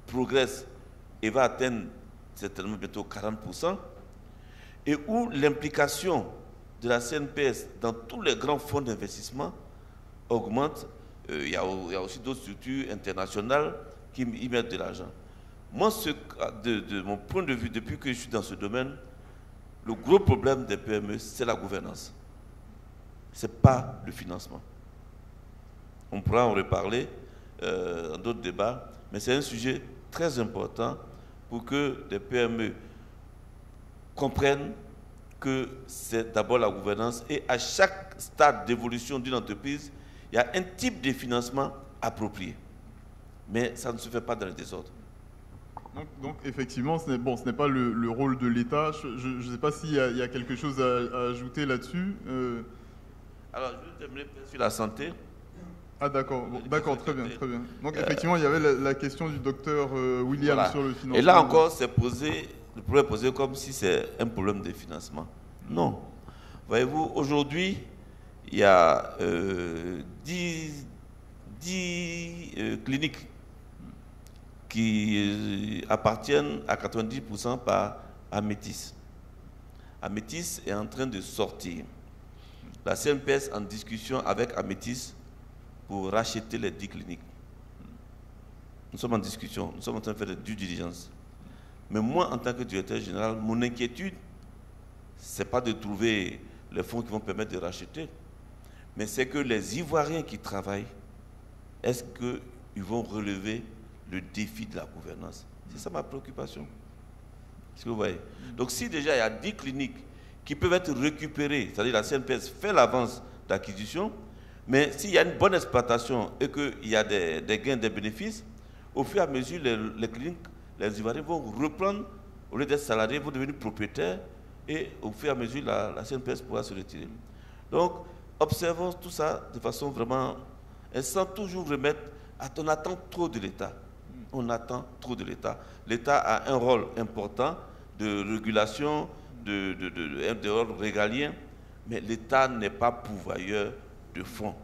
progresse et va atteindre certainement bientôt 40%, et où l'implication de la CNPS dans tous les grands fonds d'investissement augmente. Il y a aussi d'autres structures internationales qui y mettent de l'argent. Moi, de mon point de vue, depuis que je suis dans ce domaine, le gros problème des PME, c'est la gouvernance. Ce n'est pas le financement. On pourra en reparler dans d'autres débats, mais c'est un sujet très important pour que les PME comprennent que c'est d'abord la gouvernance et à chaque stade d'évolution d'une entreprise, il y a un type de financement approprié. Mais ça ne se fait pas dans le désordre. Donc effectivement, ce n'est pas le rôle de l'État. Je ne sais pas s'il y a quelque chose à ajouter là-dessus. Alors, je terminer sur la santé. Ah d'accord, bon, d'accord, très bien, très bien. Donc effectivement, il y avait la question du docteur William voilà. sur le financement. Et là encore, c'est posé, le problème est posé comme si c'est un problème de financement. Non. Voyez-vous, aujourd'hui, il y a 10 cliniques qui appartiennent à 90% par Amétis. Amétis est en train de sortir. La CNPS en discussion avec Amétis pour racheter les 10 cliniques. Nous sommes en discussion, nous sommes en train de faire des due diligence. Mais moi, en tant que directeur général, mon inquiétude, ce n'est pas de trouver les fonds qui vont permettre de racheter, mais c'est que les Ivoiriens qui travaillent, est-ce qu'ils vont relever le défi de la gouvernance? C'est ça ma préoccupation. Est-ce que vous voyez? Donc si déjà il y a 10 cliniques qui peuvent être récupérées, c'est-à-dire la CNPS fait l'avance d'acquisition, mais s'il y a une bonne exploitation et qu'il y a des gains, des bénéfices, au fur et à mesure, les cliniques, les Ivoiriens vont reprendre, au lieu d'être salariés, vont devenir propriétaires et au fur et à mesure, la CNPS pourra se retirer. Donc, observons tout ça de façon vraiment, et sans toujours remettre, on attend trop de l'État. On attend trop de l'État. L'État a un rôle important de régulation, de rôle régalien, mais l'État n'est pas pourvoyeur de fonds.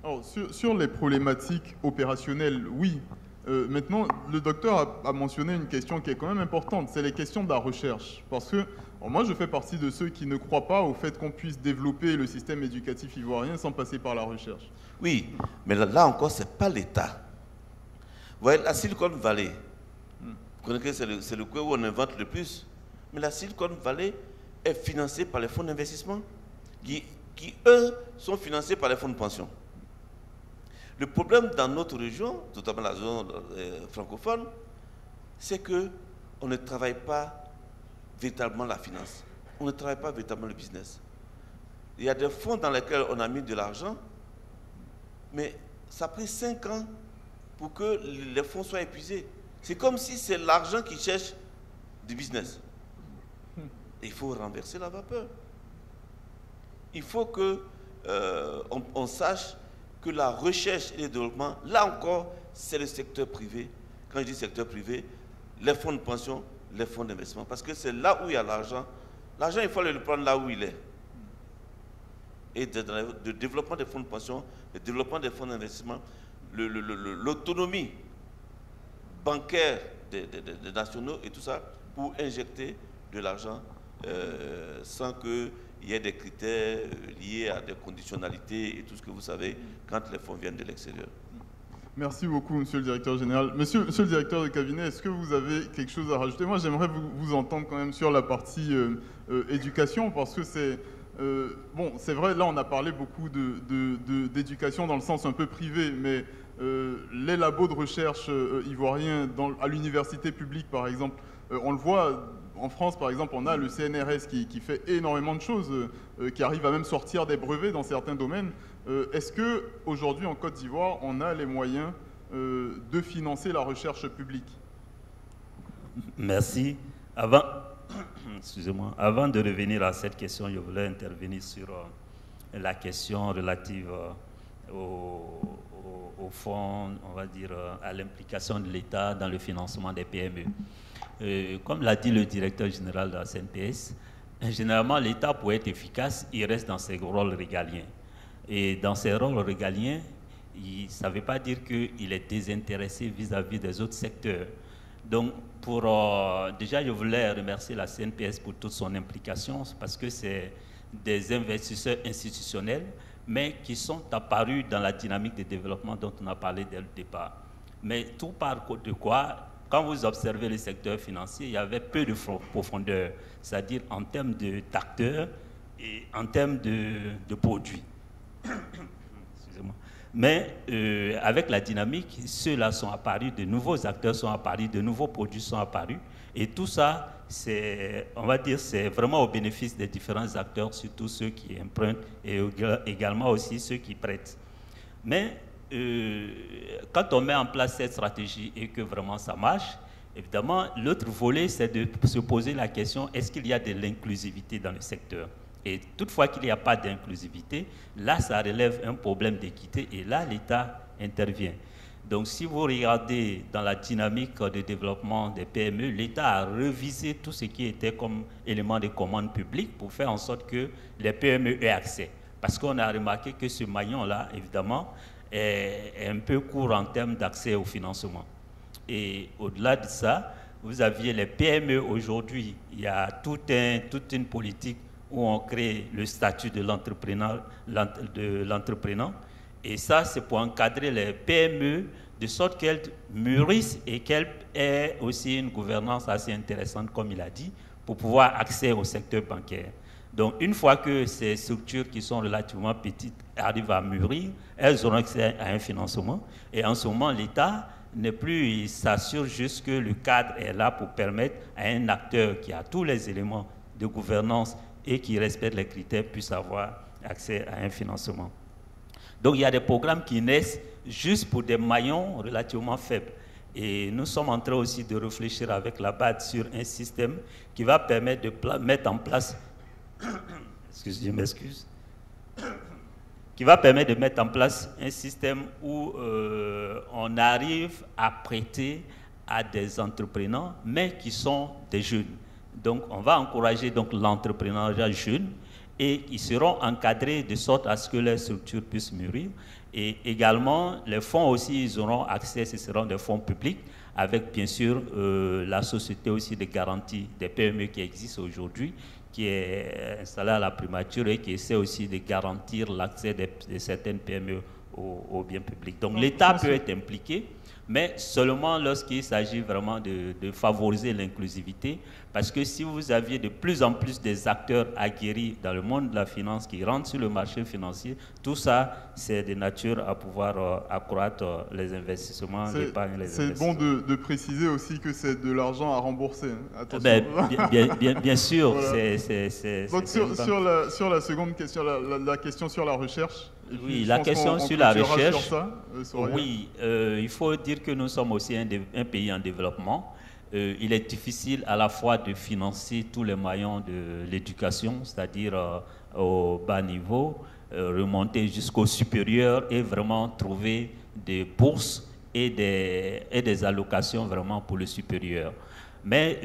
Alors, sur les problématiques opérationnelles, oui. Maintenant, le docteur a mentionné une question qui est quand même importante, c'est les questions de la recherche. Parce que moi, je fais partie de ceux qui ne croient pas au fait qu'on puisse développer le système éducatif ivoirien sans passer par la recherche. Oui, mais là encore, ce n'est pas l'État. Vous voyez, la Silicon Valley, vous connaissez, c'est le coin où on invente le plus, mais la Silicon Valley est financée par les fonds d'investissement qui, eux, sont financés par les fonds de pension. Le problème dans notre région, notamment la zone francophone, c'est qu'on ne travaille pas véritablement la finance. On ne travaille pas véritablement le business. Il y a des fonds dans lesquels on a mis de l'argent, mais ça a pris 5 ans pour que les fonds soient épuisés. C'est comme si c'est l'argent qui cherche du business. Et il faut renverser la vapeur. Il faut qu'on sache que la recherche et le développement, là encore, c'est le secteur privé. Quand je dis secteur privé, les fonds de pension, les fonds d'investissement. Parce que c'est là où il y a l'argent. L'argent, il faut le prendre là où il est. Et le développement des fonds de pension, le développement des fonds d'investissement, l'autonomie bancaire des nationaux et tout ça, pour injecter de l'argent sans qu'il y ait des critères liés à des conditionnalités et tout ce que vous savez quand les fonds viennent de l'extérieur. Merci beaucoup, monsieur le directeur général. Monsieur le directeur de cabinet, est-ce que vous avez quelque chose à rajouter? Moi, j'aimerais vous entendre quand même sur la partie éducation, parce que c'est... bon, c'est vrai, là, on a parlé beaucoup d'éducation dans le sens un peu privé, mais les labos de recherche ivoiriens à l'université publique, par exemple, on le voit... En France, par exemple, on a le CNRS qui fait énormément de choses, qui arrive à même sortir des brevets dans certains domaines. Est-ce qu'aujourd'hui, en Côte d'Ivoire, on a les moyens de financer la recherche publique? Merci. Excusez-moi. Avant de revenir à cette question, je voulais intervenir sur la question relative au fonds, on va dire, à l'implication de l'État dans le financement des PME. Comme l'a dit le directeur général de la CNPS, généralement, l'État, pour être efficace, il reste dans ses rôles régaliens. Et dans ses rôles régaliens, ça ne veut pas dire qu'il est désintéressé vis-à-vis des autres secteurs. Donc, déjà, je voulais remercier la CNPS pour toute son implication, parce que c'est des investisseurs institutionnels, mais qui sont apparus dans la dynamique de développement dont on a parlé dès le départ. Mais tout part de quoi? Quand vous observez le secteur financier, il y avait peu de profondeur, c'est-à-dire en termes d'acteurs et en termes de produits. Excusez-moi. Mais avec la dynamique, ceux-là sont apparus, de nouveaux acteurs sont apparus, de nouveaux produits sont apparus. Et tout ça, on va dire, c'est vraiment au bénéfice des différents acteurs, surtout ceux qui empruntent et également aussi ceux qui prêtent. Mais quand on met en place cette stratégie et que vraiment ça marche, évidemment, l'autre volet, c'est de se poser la question, est-ce qu'il y a de l'inclusivité dans le secteur? Et toutefois qu'il n'y a pas d'inclusivité, là, ça relève un problème d'équité et là, l'État intervient. Donc, si vous regardez dans la dynamique de développement des PME, l'État a revisé tout ce qui était comme élément de commande publique pour faire en sorte que les PME aient accès. Parce qu'on a remarqué que ce maillon-là, évidemment, est un peu court en termes d'accès au financement. Et au-delà de ça, vous aviez les PME aujourd'hui, il y a toute une politique où on crée le statut de l'entrepreneur. Et ça, c'est pour encadrer les PME de sorte qu'elles mûrissent et qu'elles aient aussi une gouvernance assez intéressante, comme il a dit, pour pouvoir accéder au secteur bancaire. Donc, une fois que ces structures qui sont relativement petites arrivent à mûrir, elles auront accès à un financement. Et en ce moment, l'État n'est plus, il s'assure juste que le cadre est là pour permettre à un acteur qui a tous les éléments de gouvernance et qui respecte les critères puisse avoir accès à un financement. Donc, il y a des programmes qui naissent juste pour des maillons relativement faibles. Et nous sommes en train aussi de réfléchir avec la BAD sur un système qui va permettre de mettre en place je m'excuse, qui va permettre de mettre en place un système où on arrive à prêter à des entrepreneurs, mais qui sont des jeunes. Donc, on va encourager l'entrepreneuriat jeune et ils seront encadrés de sorte à ce que les structures puissent mûrir. Et également, les fonds aussi, ils auront accès, ce seront des fonds publics, avec bien sûr la société aussi de garantie des PME qui existe aujourd'hui, qui est installée à la primature et qui essaie aussi de garantir l'accès de certaines PME aux biens publics. Donc l'État peut être impliqué, mais seulement lorsqu'il s'agit vraiment de favoriser l'inclusivité, parce que si vous aviez de plus en plus des acteurs aguerris dans le monde de la finance qui rentrent sur le marché financier, tout ça, c'est de nature à pouvoir accroître les investissements, l'épargne, les investissements. C'est bon de préciser aussi que c'est de l'argent à rembourser. Attention. Bien sûr. Voilà. Donc sur la seconde question, la question sur la recherche. Oui, la question sur la recherche, oui, il faut dire que nous sommes aussi un pays en développement. Il est difficile à la fois de financer tous les maillons de l'éducation, c'est-à-dire au bas niveau, remonter jusqu'au supérieur et vraiment trouver des bourses et des allocations vraiment pour le supérieur. Mais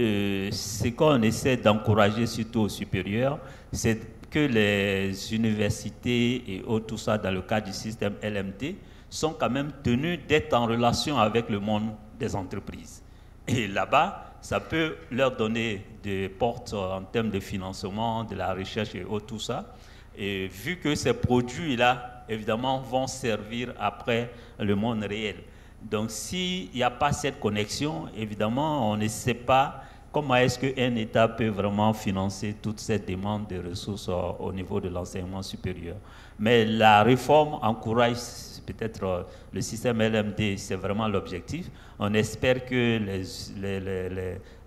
ce qu'on essaie d'encourager surtout au supérieur, c'est que les universités et tout ça dans le cadre du système LMD sont quand même tenus d'être en relation avec le monde des entreprises. Et là-bas, ça peut leur donner des portes en termes de financement, de la recherche et tout ça. Et vu que ces produits-là, évidemment, vont servir après le monde réel. Donc s'il n'y a pas cette connexion, évidemment, on ne sait pas comment est-ce qu'un État peut vraiment financer toute cette demande de ressources au niveau de l'enseignement supérieur. Mais la réforme encourage peut-être le système LMD, c'est vraiment l'objectif. On espère que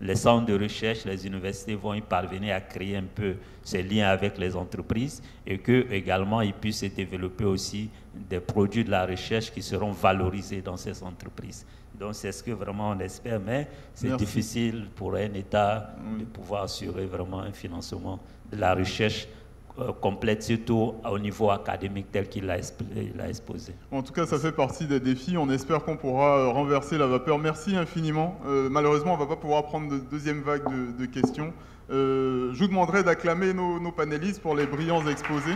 les centres de recherche, les universités vont y parvenir à créer un peu ces liens avec les entreprises et qu'également ils puissent développer aussi des produits de la recherche qui seront valorisés dans ces entreprises. Donc c'est ce que vraiment on espère, mais c'est difficile pour un État de pouvoir assurer vraiment un financement de la recherche complète, surtout au niveau académique tel qu'il l'a exposé. En tout cas, ça fait partie des défis. On espère qu'on pourra renverser la vapeur. Merci infiniment. Malheureusement, on ne va pas pouvoir prendre de deuxième vague de questions. Je vous demanderai d'acclamer nos panélistes pour les brillants exposés.